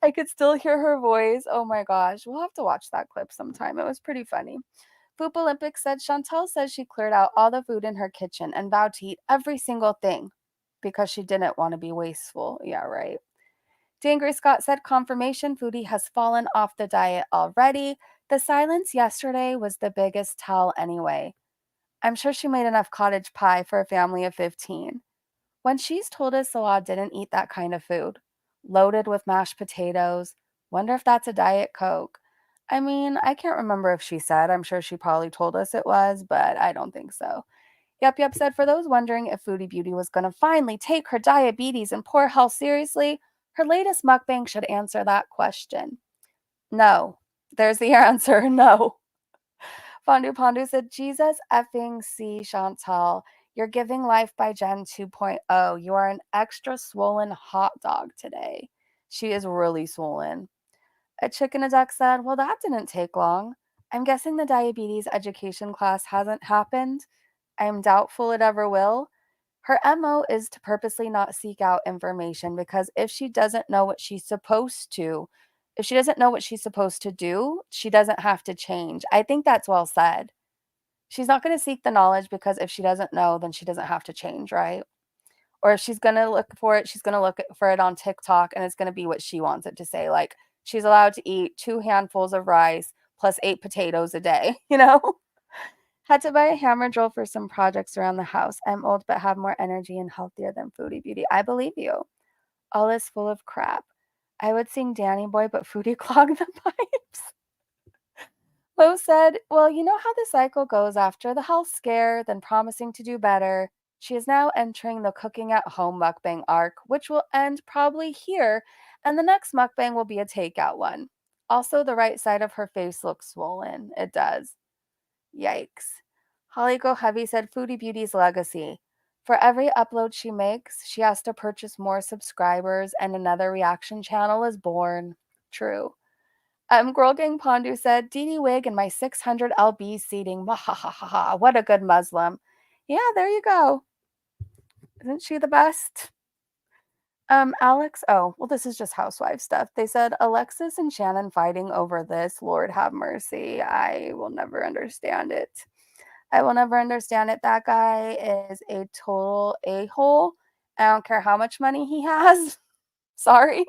I could still hear her voice. Oh my gosh. We'll have to watch that clip sometime. It was pretty funny. Poop Olympics said Chantal says she cleared out all the food in her kitchen and vowed to eat every single thing because she didn't want to be wasteful. Yeah, right. Dangry Scott said confirmation Foodie has fallen off the diet already. The silence yesterday was the biggest tell anyway. I'm sure she made enough cottage pie for a family of 15. When she's told us Salah didn't eat that kind of food, loaded with mashed potatoes, wonder if that's a Diet Coke. I mean, I can't remember if she said. I'm sure she probably told us it was, but I don't think so. Yep said, for those wondering if Foodie Beauty was going to finally take her diabetes and poor health seriously, her latest mukbang should answer that question. No. There's the answer. No. Fondu Pondu said, Jesus effing C, Chantal. You're giving life by Jen 2.0. You are an extra swollen hot dog today. She is really swollen. A chicken a duck said, well, that didn't take long. I'm guessing the diabetes education class hasn't happened. I am doubtful it ever will. Her MO is to purposely not seek out information because if she doesn't know what she's supposed to, if she doesn't know what she's supposed to do, she doesn't have to change. I think that's well said. She's not going to seek the knowledge because if she doesn't know, then she doesn't have to change, right? Or if she's going to look for it, she's going to look for it on TikTok and it's going to be what she wants it to say. Like, she's allowed to eat 2 handfuls of rice plus 8 potatoes a day, you know? Had to buy a hammer drill for some projects around the house. I'm old but have more energy and healthier than Foodie Beauty. I believe you. All is full of crap. I would sing Danny Boy, but Foodie clogged the pipes. Lo said, well, you know how the cycle goes after the health scare, then promising to do better. She is now entering the cooking at home mukbang arc, which will end probably here, and the next mukbang will be a takeout one. Also, the right side of her face looks swollen. It does. Yikes. Holly Go Heavy said Foodie Beauty's legacy. For every upload she makes, she has to purchase more subscribers and another reaction channel is born. True. Girl Gang Pondu said, Dee Wig and my 600 lb seating. Wahahaha. What a good Muslim. Yeah, there you go. Isn't she the best? Alex, oh, well, this is just housewife stuff. They said Alexis and Shannon fighting over this. Lord have mercy. I will never understand it. I will never understand it. That guy is a total a-hole. I don't care how much money he has. Sorry.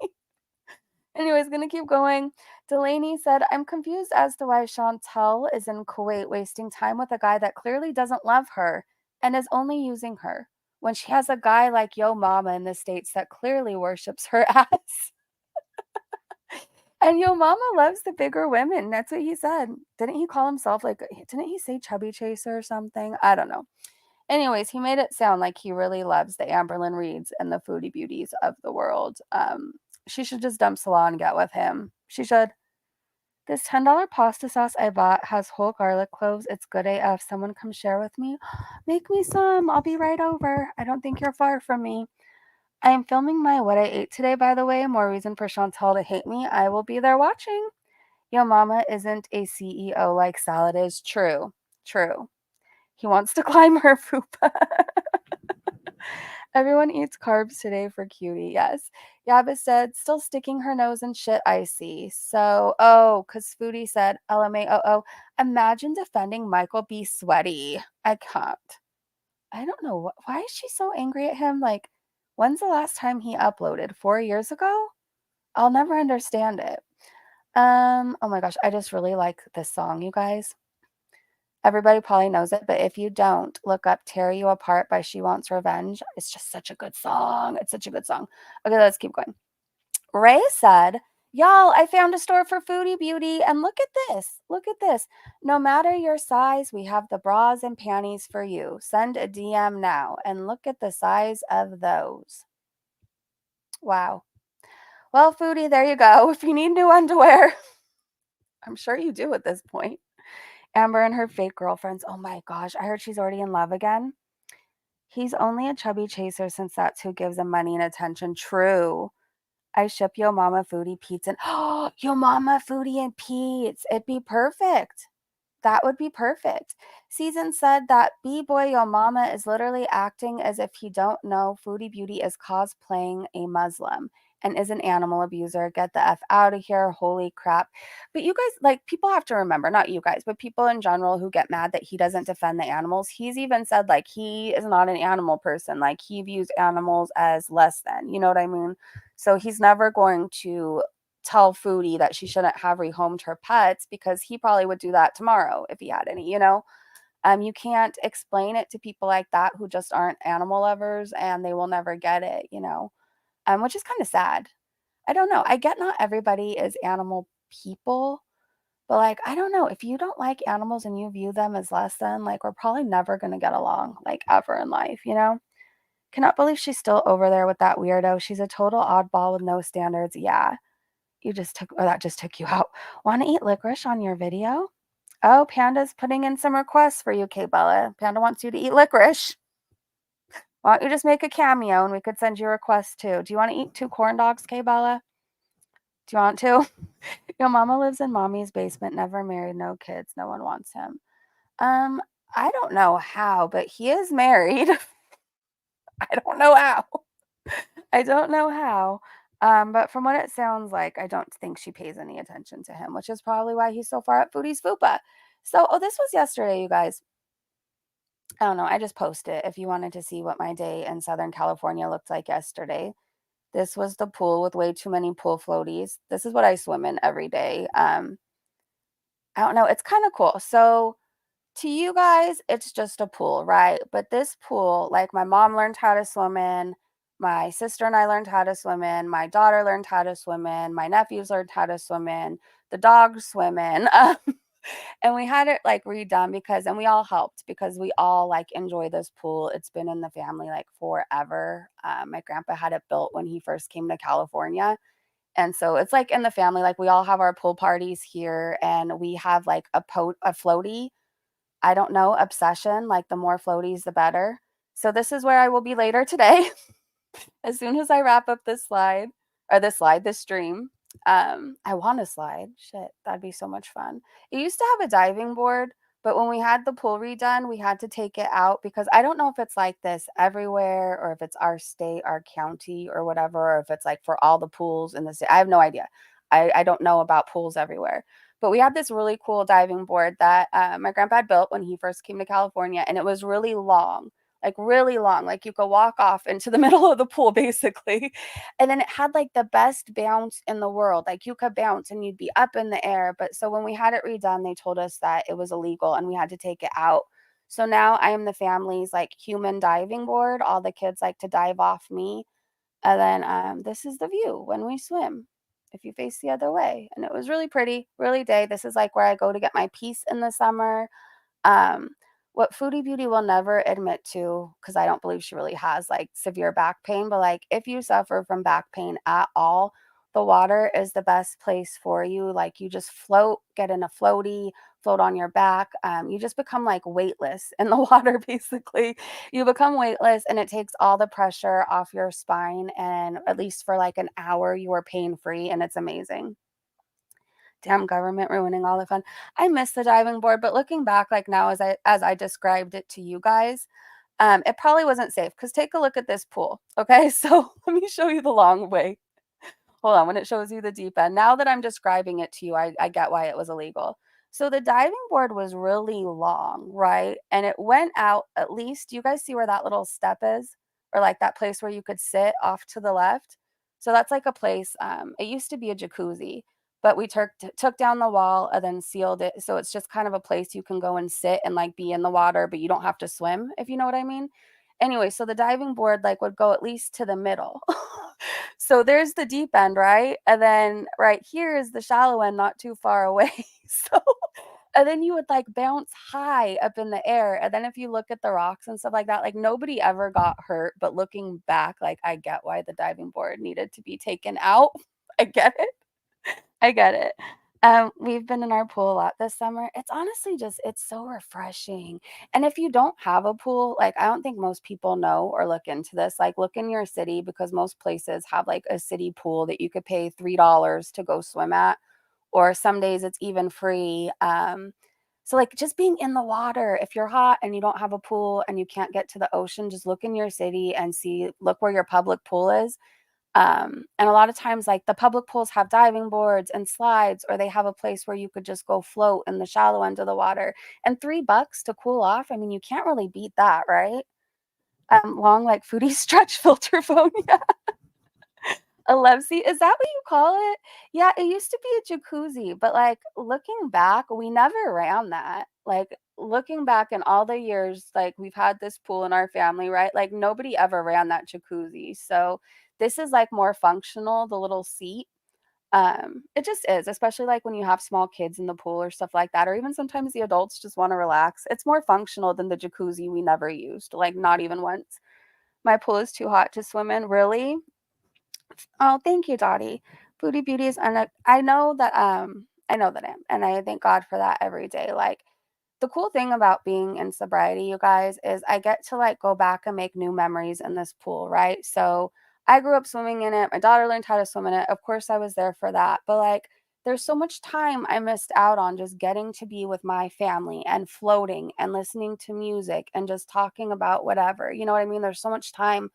Anyways, gonna keep going. Delaney said, I'm confused as to why Chantel is in Kuwait wasting time with a guy that clearly doesn't love her and is only using her when she has a guy like Yo Mama in the States that clearly worships her ass. And Yo Mama loves the bigger women. That's what he said. Didn't he call himself didn't he say chubby chaser or something? I don't know. Anyways, he made it sound like he really loves the Amberlyn Reeds and the Foodie Beauties of the world. She should just dump Salah and get with him. She should. This $10 pasta sauce I bought has whole garlic cloves. It's good AF. Someone come share with me. Make me some. I'll be right over. I don't think you're far from me. I am filming my what I ate today, by the way. More reason for Chantal to hate me. I will be there watching. Yo mama isn't a CEO like Salad is. True. True. He wants to climb her fupa. Everyone eats carbs today for cutie. Yes. Yaba said, still sticking her nose in shit I see. So, because Foodie said, LMAOO, imagine defending Michael B. Sweaty. I can't. I don't know. Why is she so angry at him? Like, when's the last time he uploaded? 4 years ago? I'll never understand it. Oh my gosh, I just really like this song, you guys. Everybody probably knows it, but if you don't, look up Tear You Apart by She Wants Revenge. It's just such a good song. It's such a good song. Okay, let's keep going. Ray said, y'all, I found a store for Foodie Beauty, and look at this. Look at this. No matter your size, we have the bras and panties for you. Send a DM now, and look at the size of those. Wow. Well, Foodie, there you go. If you need new underwear, I'm sure you do at this point. Amber and her fake girlfriends. Oh my gosh, I heard she's already in love again. He's only a chubby chaser since that's who gives him money and attention. True. I ship Yo Mama Foodie Peetz and Yo Mama Foodie and Peetz. It'd be perfect. That would be perfect. Season said that B-Boy Yo Mama is literally acting as if he don't know Foodie Beauty is cosplaying a Muslim and is an animal abuser. Get the F out of here. Holy crap. But you guys, like, people have to remember, not you guys, but people in general who get mad that he doesn't defend the animals. He's even said, like, he is not an animal person. Like, he views animals as less than, you know what I mean? So he's never going to tell Foodie that she shouldn't have rehomed her pets because he probably would do that tomorrow if he had any, you know? You can't explain it to people like that who just aren't animal lovers and they will never get it, you know? Which is kind of sad. I don't know. I get not everybody is animal people, But, like, I don't know, if you don't like animals and you view them as less than, like, we're probably never gonna get along, like, ever in life, you know? Cannot believe she's still over there with that weirdo. She's a total oddball with no standards. Yeah, that just took you out. Wanna eat licorice on your video? Oh, Panda's putting in some requests for you, K-Bella. Panda wants you to eat licorice. Why don't you just make a cameo and we could send you requests too? Do you wanna eat 2 corn dogs, K-Bella? Do you want to? Your mama lives in mommy's basement, never married, no kids, no one wants him. Um, I don't know how, but he is married. I don't know how. I don't know how. But from what it sounds like, I don't think she pays any attention to him, which is probably why he's so far at Foodie's Fupa. So, oh, this was yesterday, you guys. I don't know. I just posted it if you wanted to see what my day in Southern California looked like yesterday. This was the pool with way too many pool floaties. This is what I swim in every day. I don't know. It's kind of cool. So, to you guys, it's just a pool, right? But this pool, like my mom learned how to swim in, my sister and I learned how to swim in, my daughter learned how to swim in, my nephews learned how to swim in, the dogs swim in. And we had it like redone because, and we all helped because we all like enjoy this pool. It's been in the family like forever. My grandpa had it built when he first came to California. And so it's like in the family, like we all have our pool parties here and we have like a floaty, I don't know, obsession, like the more floaties, the better. So this is where I will be later today. As soon as I wrap up this stream. I want to slide. Shit, that'd be so much fun. It used to have a diving board, but when we had the pool redone, we had to take it out because I don't know if it's like this everywhere or if it's our state, our county, or whatever, or if it's like for all the pools in the state. I have no idea. I don't know about pools everywhere. But we had this really cool diving board that my grandpa had built when he first came to California, and it was really long, like really long. Like you could walk off into the middle of the pool, basically. And then it had like the best bounce in the world. Like you could bounce and you'd be up in the air. But so when we had it redone, they told us that it was illegal and we had to take it out. So now I am the family's like human diving board. All the kids like to dive off me. And then this is the view when we swim if you face the other way. And it was really pretty, really day. This is like where I go to get my peace in the summer. Um, what Foodie Beauty will never admit to, because I don't believe she really has like severe back pain, but like if you suffer from back pain at all, the water is the best place for you. Like you just float, get in a floaty, float on your back. You just become like weightless in the water, basically. You become weightless and it takes all the pressure off your spine. And at least for like an hour, you are pain free and it's amazing. Damn government ruining all the fun. I miss the diving board, but looking back, like now as I described it to you guys, it probably wasn't safe because take a look at this pool. Okay, so let me show you the long way. Hold on, when it shows you the deep end. Now that I'm describing it to you, I get why it was illegal. So the diving board was really long, right? And it went out at least, do you guys see where that little step is? Or like that place where you could sit off to the left? So that's like a place, it used to be a jacuzzi, but we took down the wall and then sealed it. So it's just kind of a place you can go and sit and like be in the water, but you don't have to swim, if you know what I mean. Anyway, so the diving board like would go at least to the middle. So there's the deep end, right? And then right here is the shallow end, not too far away. So, and then you would like bounce high up in the air. And then if you look at the rocks and stuff like that, like nobody ever got hurt. But looking back, like I get why the diving board needed to be taken out. I get it. I get it. We've been in our pool a lot this summer. It's honestly just, it's so refreshing. And if you don't have a pool, like I don't think most people know or look into this, like look in your city because most places have like a city pool that you could pay $3 to go swim at, or some days it's even free. So like just being in the water, if you're hot and you don't have a pool and you can't get to the ocean, just look in your city and look where your public pool is. And a lot of times, like the public pools have diving boards and slides, or they have a place where you could just go float in the shallow end of the water. And $3 to cool off, I mean, you can't really beat that, right? Long like foodie stretch filter phone. Yeah. A love seat. Is that what you call it? Yeah, it used to be a jacuzzi, but like looking back, we never ran that. Like looking back in all the years, like we've had this pool in our family, right? Like nobody ever ran that jacuzzi. So this is like more functional, the little seat. It just is, especially like when you have small kids in the pool or stuff like that, or even sometimes the adults just want to relax. It's more functional than the jacuzzi we never used, like not even once. My pool is too hot to swim in. Really? Oh, thank you, Dottie. Foodie Beauty is I know that I am, and I thank God for that every day. Like the cool thing about being in sobriety, you guys, is I get to like go back and make new memories in this pool, right? So I grew up swimming in it. My daughter learned how to swim in it. Of course, I was there for that. But like, there's so much time I missed out on just getting to be with my family and floating and listening to music and just talking about whatever. You know what I mean? There's so much time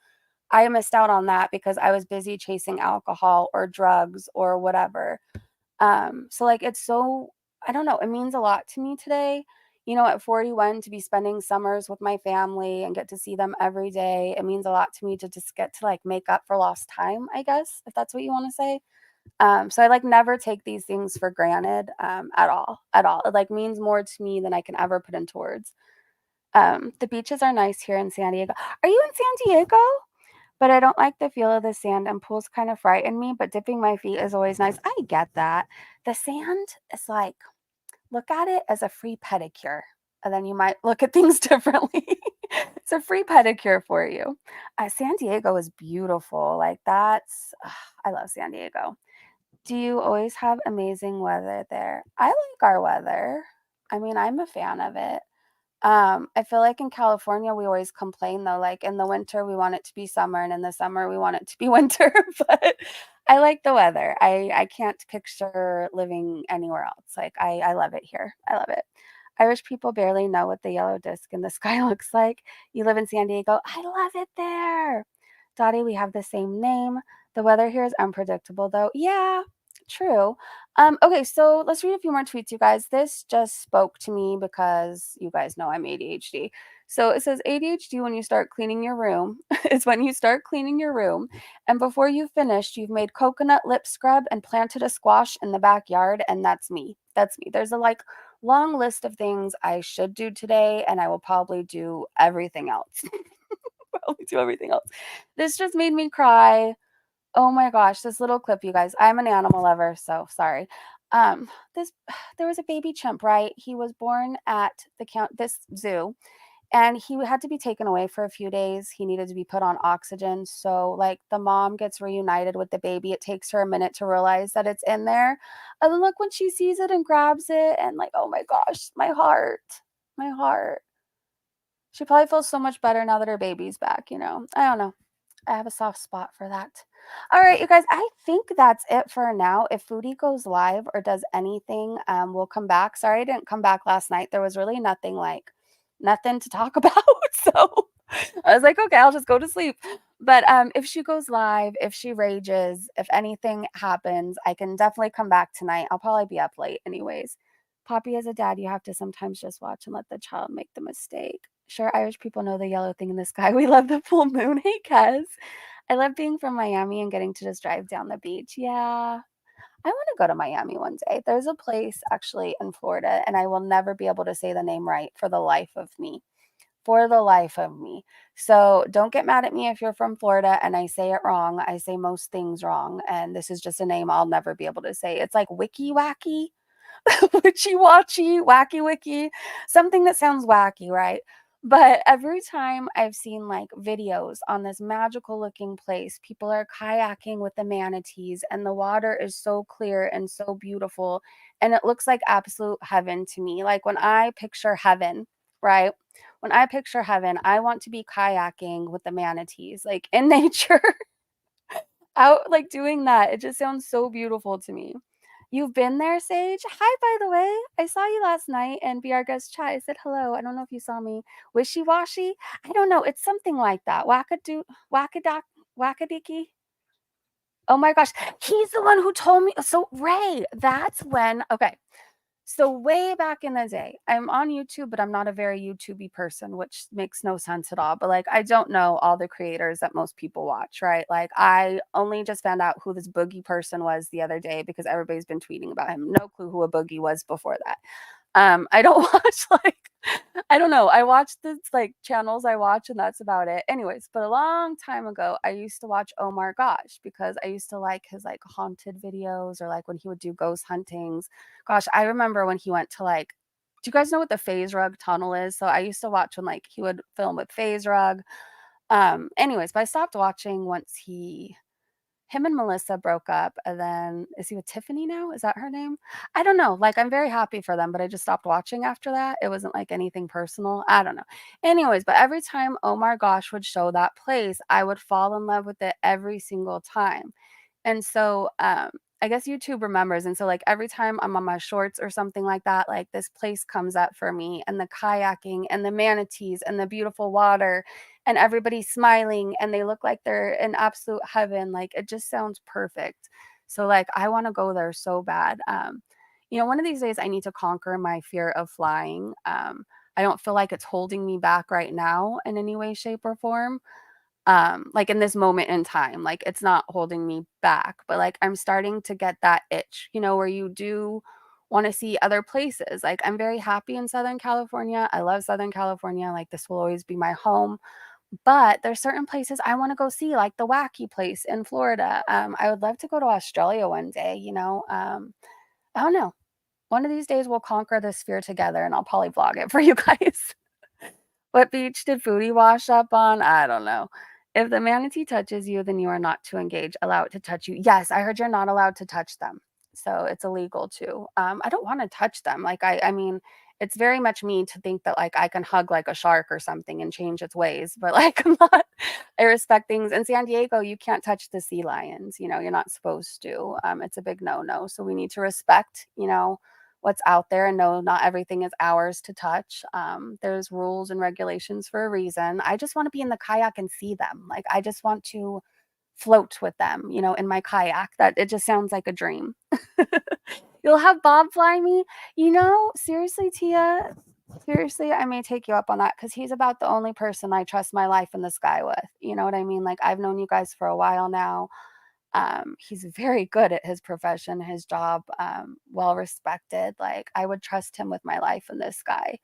I missed out on that because I was busy chasing alcohol or drugs or whatever. So like it's so I don't know, it means a lot to me today. You know, at 41 to be spending summers with my family and get to see them every day. It means a lot to me to just get to like make up for lost time, I guess, if that's what you want to say. So I like never take these things for granted at all. At all. It like means more to me than I can ever put into words. The beaches are nice here in San Diego. Are you in San Diego? But I don't like the feel of the sand and pools kind of frighten me, but dipping my feet is always nice. I get that. The sand is like, look at it as a free pedicure, and then you might look at things differently. It's a free pedicure for you. San Diego is beautiful. Like I love San Diego. Do you always have amazing weather there? I like our weather. I mean, I'm a fan of it. I feel like in California, we always complain though, like in the winter, we want it to be summer, and in the summer, we want it to be winter. But I like the weather. I can't picture living anywhere else. Like I love it here. I love it. Irish people barely know what the yellow disc in the sky looks like. You live in San Diego. I love it there. Dottie, we have the same name. The weather here is unpredictable though. Yeah, true. Okay, so let's read a few more tweets, you guys. This just spoke to me because you guys know I'm ADHD. So it says ADHD when you start cleaning your room is when you start cleaning your room, and before you've finished, you've made coconut lip scrub and planted a squash in the backyard, and that's me. That's me. There's a like long list of things I should do today, and I will probably do everything else. Probably do everything else. This just made me cry. Oh my gosh, this little clip, you guys. I'm an animal lover, so sorry. This there was a baby chimp, right? He was born at this zoo, and he had to be taken away for a few days. He needed to be put on oxygen. So like the mom gets reunited with the baby. It takes her a minute to realize that it's in there. And then look when she sees it and grabs it and like, oh my gosh, my heart. My heart. She probably feels so much better now that her baby's back, you know. I don't know. I have a soft spot for that. All right, you guys, I think that's it for now. If Foodie goes live or does anything, we'll come back. Sorry I didn't come back last night. There was really nothing to talk about. So I was like, okay, I'll just go to sleep. But if she goes live, if she rages, if anything happens, I can definitely come back tonight. I'll probably be up late anyways. Poppy, as a dad, you have to sometimes just watch and let the child make the mistake. Sure, Irish people know the yellow thing in the sky. We love the full moon. Hey, Kez. I love being from Miami and getting to just drive down the beach. Yeah. I want to go to Miami one day. There's a place actually in Florida, and I will never be able to say the name right for the life of me. For the life of me. So don't get mad at me if you're from Florida and I say it wrong. I say most things wrong, and this is just a name I'll never be able to say. It's like Wiki Wacky. Witchy watchy, wacky wicky, something that sounds wacky, right? But every time I've seen like videos on this magical looking place, people are kayaking with the manatees, and the water is so clear and so beautiful. And it looks like absolute heaven to me. Like when I picture heaven, right? When I picture heaven, I want to be kayaking with the manatees, like in nature, out like doing that. It just sounds so beautiful to me. You've been there, Sage? Hi, by the way. I saw you last night in Biarga's chat. I said hello. I don't know if you saw me. Wishy-washy? I don't know. It's something like that. Wackadock, wackadiki? Oh my gosh. He's the one who told me. So, Ray, that's when, okay. So way back in the day, I'm on YouTube, but I'm not a very YouTubey person, which makes no sense at all. But like, I don't know all the creators that most people watch, right? Like, I only just found out who this Boogie person was the other day because everybody's been tweeting about him. No clue who a Boogie was before that. I don't watch, like I don't know, I watch the, like, channels I watch, and that's about it. Anyways, but a long time ago, I used to watch Omar Gosh because I used to like his, like, haunted videos or, like, when he would do ghost huntings. Gosh, I remember when he went to, like do you guys know what the phase rug tunnel is? So I used to watch when, like, he would film with phase rug. Anyways, but I stopped watching once him and Melissa broke up, and then is he with Tiffany now? Is that her name? I don't know, like, I'm very happy for them, but I just stopped watching after that. It wasn't, like, anything personal. I don't know. Anyways, but every time Omar Gosh would show that place, I would fall in love with it every single time. And so, I guess YouTube remembers, and so, like, every time I'm on my shorts or something like that, like, this place comes up for me, and the kayaking, and the manatees, and the beautiful water, and everybody smiling, and they look like they're in absolute heaven, like, it just sounds perfect. So, like, I wanna go there so bad. One of these days, I need to conquer my fear of flying. I don't feel like it's holding me back right now in any way, shape, or form, like, in this moment in time, like, it's not holding me back, but, like, I'm starting to get that itch, where you do wanna see other places. Like, I'm very happy in Southern California. I love Southern California, like, this will always be my home, but there's certain places I wanna go see, like the wacky place in Florida. I would love to go to Australia one day, I don't know. One of these days, we'll conquer this fear together, and I'll probably vlog it for you guys. What beach did Foodie wash up on? I don't know. If the manatee touches you, then you are not to engage. Allow it to touch you. Yes, I heard you're not allowed to touch them. So it's illegal too. I don't want to touch them. Like I mean, it's very much me to think that like I can hug like a shark or something and change its ways, but like I'm not. I respect things. In San Diego, you can't touch the sea lions. You're not supposed to. It's a big no-no. So we need to respect, what's out there and know not everything is ours to touch. There's rules and regulations for a reason. I just want to be in the kayak and see them. Like I just want to float with them, in my kayak. That it just sounds like a dream. You'll have Bob fly me. Seriously, Tia. Seriously, I may take you up on that because he's about the only person I trust my life in the sky with. You know what I mean? Like I've known you guys for a while now. He's very good at his profession, his job, well respected. Like I would trust him with my life in this guy.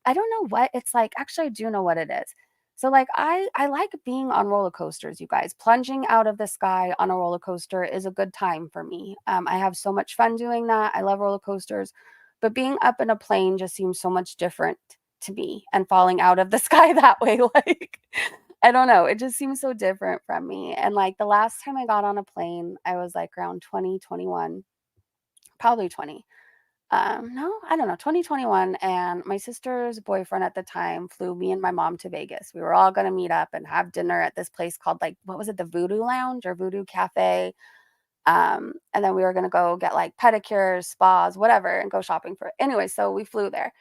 I don't know what it's like. Actually, I do know what it is. So like I like being on roller coasters, you guys. Plunging out of the sky on a roller coaster is a good time for me. I have so much fun doing that. I love roller coasters, but being up in a plane just seems so much different to me and falling out of the sky that way like I don't know, it just seems so different from me. And like the last time I got on a plane, I was like around 2021, probably 20. No, I don't know, 2021, and my sister's boyfriend at the time flew me and my mom to Vegas. We were all gonna meet up and have dinner at this place called like what was it, the Voodoo Lounge or Voodoo Cafe? And then we were gonna go get like pedicures, spas, whatever, and go shopping for it. Anyway, so we flew there.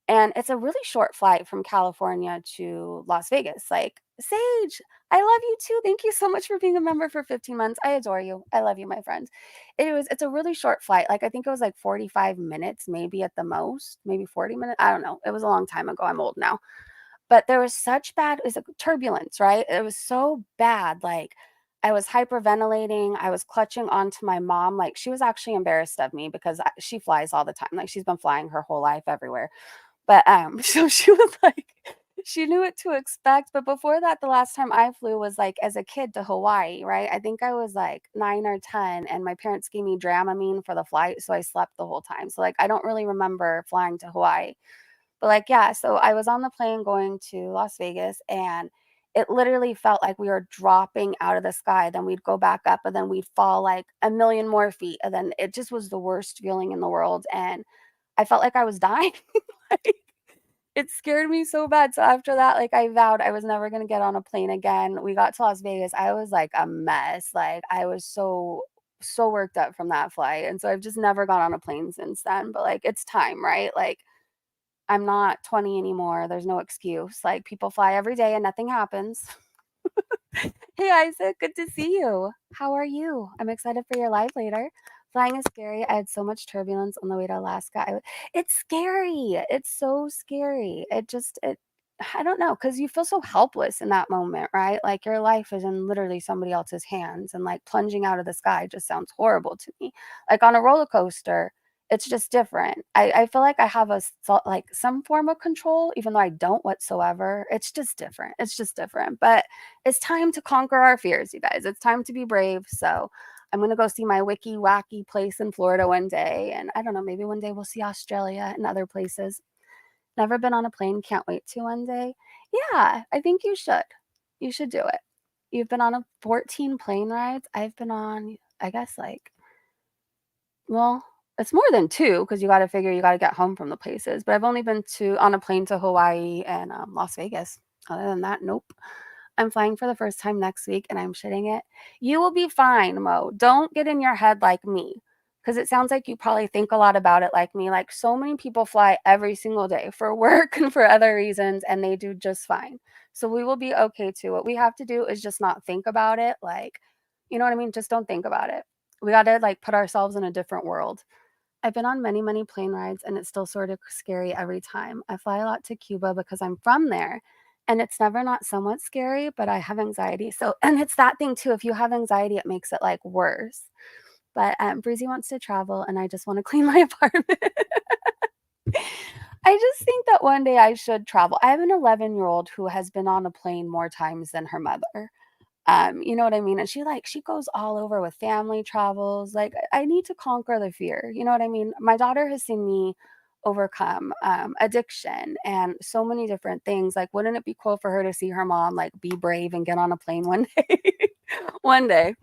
And it's a really short flight from California to Las Vegas. Like, Sage, I love you too. Thank you so much for being a member for 15 months. I adore you. I love you, my friend. It's a really short flight. Like, I think it was like 45 minutes, maybe at the most, maybe 40 minutes. I don't know. It was a long time ago. I'm old now. But there was such bad, it was like turbulence, right? It was so bad. Like, I was hyperventilating. I was clutching onto my mom. Like, she was actually embarrassed of me because she flies all the time. Like, she's been flying her whole life everywhere. But, so she was like she knew what to expect, but before that, the last time I flew was, like, as a kid to Hawaii, right? I think I was, like, 9 or 10, and my parents gave me Dramamine for the flight, so I slept the whole time. So, like, I don't really remember flying to Hawaii. But, like, yeah, so I was on the plane going to Las Vegas, and it literally felt like we were dropping out of the sky, then we'd go back up, and then we'd fall, like, a million more feet, and then it just was the worst feeling in the world, and I felt like I was dying. Like, it scared me so bad. So after that, like, I vowed I was never gonna get on a plane again. We got to Las Vegas. I was like a mess. Like, I was so worked up from that flight. And so I've just never got on a plane since then. But like, it's time, right? Like, I'm not 20 anymore. There's no excuse. Like, people fly every day and nothing happens. Hey, Isaac, good to see you. How are you? I'm excited for your live later. Flying is scary. I had so much turbulence on the way to Alaska. It's scary. It's so scary. I don't know, because you feel so helpless in that moment, right? Like your life is in literally somebody else's hands, and like plunging out of the sky just sounds horrible to me. Like on a roller coaster, It's just different. I feel like I have like some form of control, even though I don't whatsoever. It's just different. It's just different. But it's time to conquer our fears, you guys. It's time to be brave. So I'm gonna go see my wiki wacky place in Florida one day, and I don't know, maybe one day we'll see Australia and other places. Never been on a plane, can't wait to one day. Yeah, I think you should. You should do it. You've been on 14 plane rides. I've been on, I guess, like, well, it's more than 2 because you gotta figure you gotta get home from the places, but I've only been to on a plane to Hawaii and, Las Vegas. Other than that, nope. I'm flying for the first time next week, and I'm shitting it. You will be fine, Mo. Don't get in your head like me, because it sounds like you probably think a lot about it like me. Like, so many people fly every single day for work and for other reasons, and they do just fine. So we will be okay too. What we have to do is just not think about it, like, you know what I mean? Just don't think about it. We gotta, like, put ourselves in a different world. I've been on many, many plane rides, and it's still sort of scary every time. I fly a lot to Cuba because I'm from there, and it's never not somewhat scary, but I have anxiety. So, and it's that thing too. If you have anxiety, it makes it like worse. But Breezy wants to travel, and I just want to clean my apartment. I just think that one day I should travel. I have an 11-year-old who has been on a plane more times than her mother. You know what I mean? And she goes all over with family travels. Like, I need to conquer the fear. You know what I mean? My daughter has seen me overcome addiction and so many different things. Like, wouldn't it be cool for her to see her mom like be brave and get on a plane one day? One day.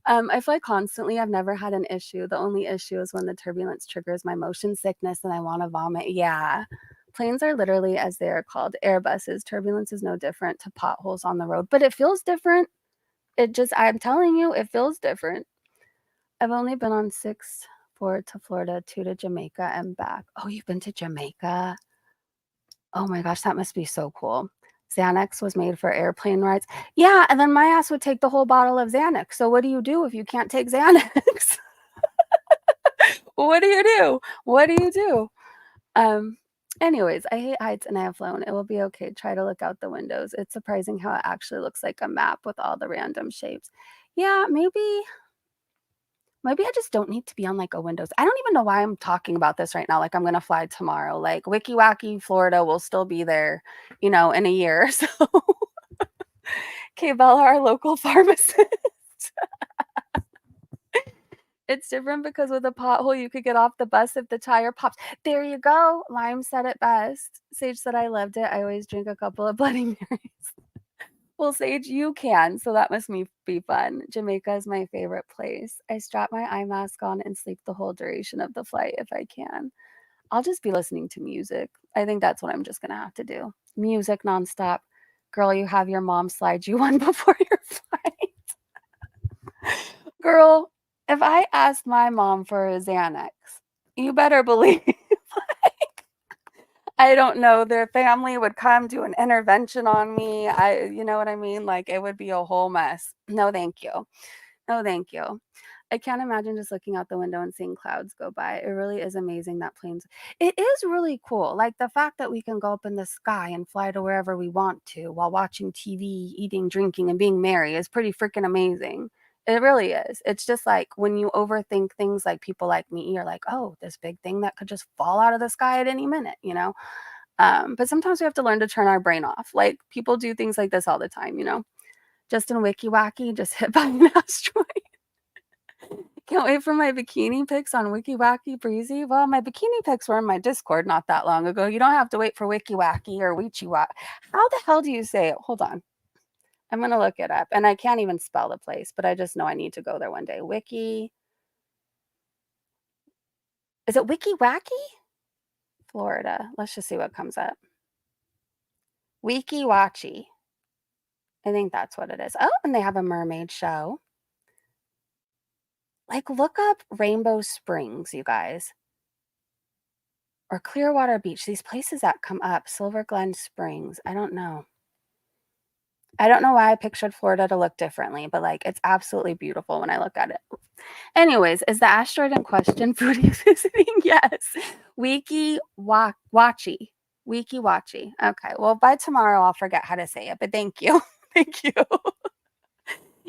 I fly constantly. I've never had an issue. The only issue is when the turbulence triggers my motion sickness and I want to vomit. Yeah. Planes are literally, as they are called, Airbuses. Turbulence is no different to potholes on the road, but it feels different. I'm telling you, it feels different. I've only been on 6, 4 to Florida, 2 to Jamaica and back. Oh, you've been to Jamaica? Oh my gosh, that must be so cool. Xanax was made for airplane rides. Yeah, and then my ass would take the whole bottle of Xanax. So what do you do if you can't take Xanax? What do you do? What do you do? Um, Anyways, I hate heights and I have flown. It will be okay. Try to look out the windows. It's surprising how it actually looks like a map with all the random shapes. Yeah, maybe I just don't need to be on like a windows. I don't even know why I'm talking about this right now. Like, I'm gonna fly tomorrow. Like, Wiki Wacky, Florida will still be there, in a year or so. Okay, Bella, our local pharmacist. It's different because with a pothole, you could get off the bus if the tire pops. There you go. Lime said it best. Sage said I loved it. I always drink a couple of Bloody Marys. Well, Sage, you can, so that must be fun. Jamaica is my favorite place. I strap my eye mask on and sleep the whole duration of the flight if I can. I'll just be listening to music. I think that's what I'm just gonna have to do. Music nonstop. Girl, you have your mom slide you one before your flight. Girl, if I asked my mom for a Xanax, you better believe I don't know, their family would come do an intervention on me. You know what I mean? Like, it would be a whole mess. No, thank you. No, thank you. I can't imagine just looking out the window and seeing clouds go by. It really is amazing that planes. It is really cool. Like, the fact that we can go up in the sky and fly to wherever we want to while watching TV, eating, drinking, and being merry is pretty freaking amazing. It really is. It's just like when you overthink things, like people like me are like, oh, this big thing that could just fall out of the sky at any minute? But sometimes we have to learn to turn our brain off. Like, people do things like this all the time. Justin Wiki Wacky just hit by an asteroid. Can't wait for my bikini pics on Wiki Wacky Breezy. Well, my bikini pics were in my Discord not that long ago. You don't have to wait for Wiki Wacky or Wichi Wack. How the hell do you say it? Hold on. I'm going to look it up. And I can't even spell the place, but I just know I need to go there one day. Wiki. Is it Wiki Wacky? Florida. Let's just see what comes up. Wiki Wachi. I think that's what it is. Oh, and they have a mermaid show. Like, look up Rainbow Springs, you guys. Or Clearwater Beach. These places that come up. Silver Glen Springs. I don't know. I don't know why I pictured Florida to look differently, but like, it's absolutely beautiful when I look at it. Anyways, is the asteroid in question foodie visiting? Yes. Wachi. Wiki Wachi. Okay. Well, by tomorrow, I'll forget how to say it, but thank you. Thank you.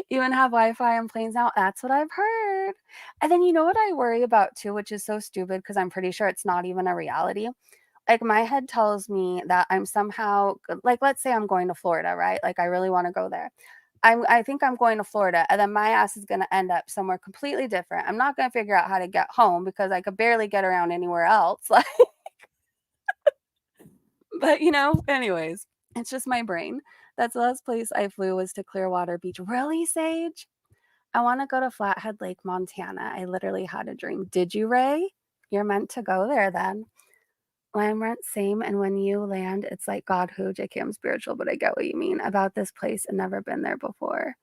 Even have Wi-Fi on planes now. That's what I've heard. And then you know what I worry about too, which is so stupid because I'm pretty sure it's not even a reality. Like my head tells me that I'm somehow like let's say I'm going to Florida, right? Like I really want to go there. I think I'm going to Florida and then my ass is going to end up somewhere completely different. I'm not going to figure out how to get home because I could barely get around anywhere else. Like but anyways, it's just my brain. That's the last place I flew was to Clearwater Beach. Really, Sage? I want to go to Flathead Lake, Montana. I literally had a dream. Did you, Ray? You're meant to go there then. Lime rent, same. And when you land, it's like God who, JK, I'm spiritual, but I get what you mean about this place and never been there before.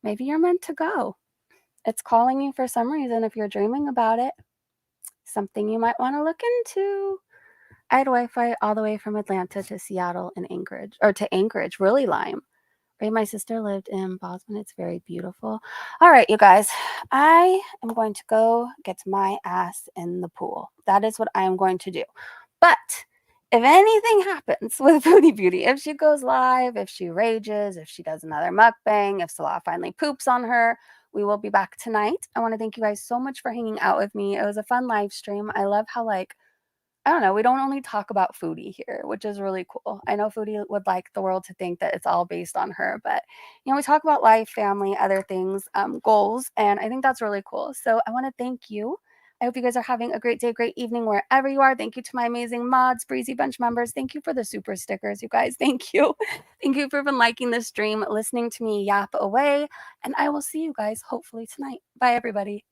Maybe you're meant to go. It's calling you for some reason if you're dreaming about it. Something you might want to look into. I had Wi-Fi all the way from Atlanta to Seattle and Anchorage, or to Anchorage, really Lime. Right, my sister lived in Boston. It's very beautiful. All right, you guys, I am going to go get my ass in the pool. That is what I am going to do. But if anything happens with Foodie Beauty, if she goes live, if she rages, if she does another mukbang, if Salah finally poops on her, we will be back tonight. I want to thank you guys so much for hanging out with me. It was a fun live stream. I love how I don't know, we don't only talk about Foodie here, which is really cool. I know Foodie would like the world to think that it's all based on her, but we talk about life, family, other things, goals, and I think that's really cool. So I want to thank you. I hope you guys are having a great day, great evening, wherever you are. Thank you to my amazing mods, Breezy Bunch members. Thank you for the super stickers, you guys. Thank you. Thank you for liking the stream, listening to me yap away, and I will see you guys hopefully tonight. Bye, everybody.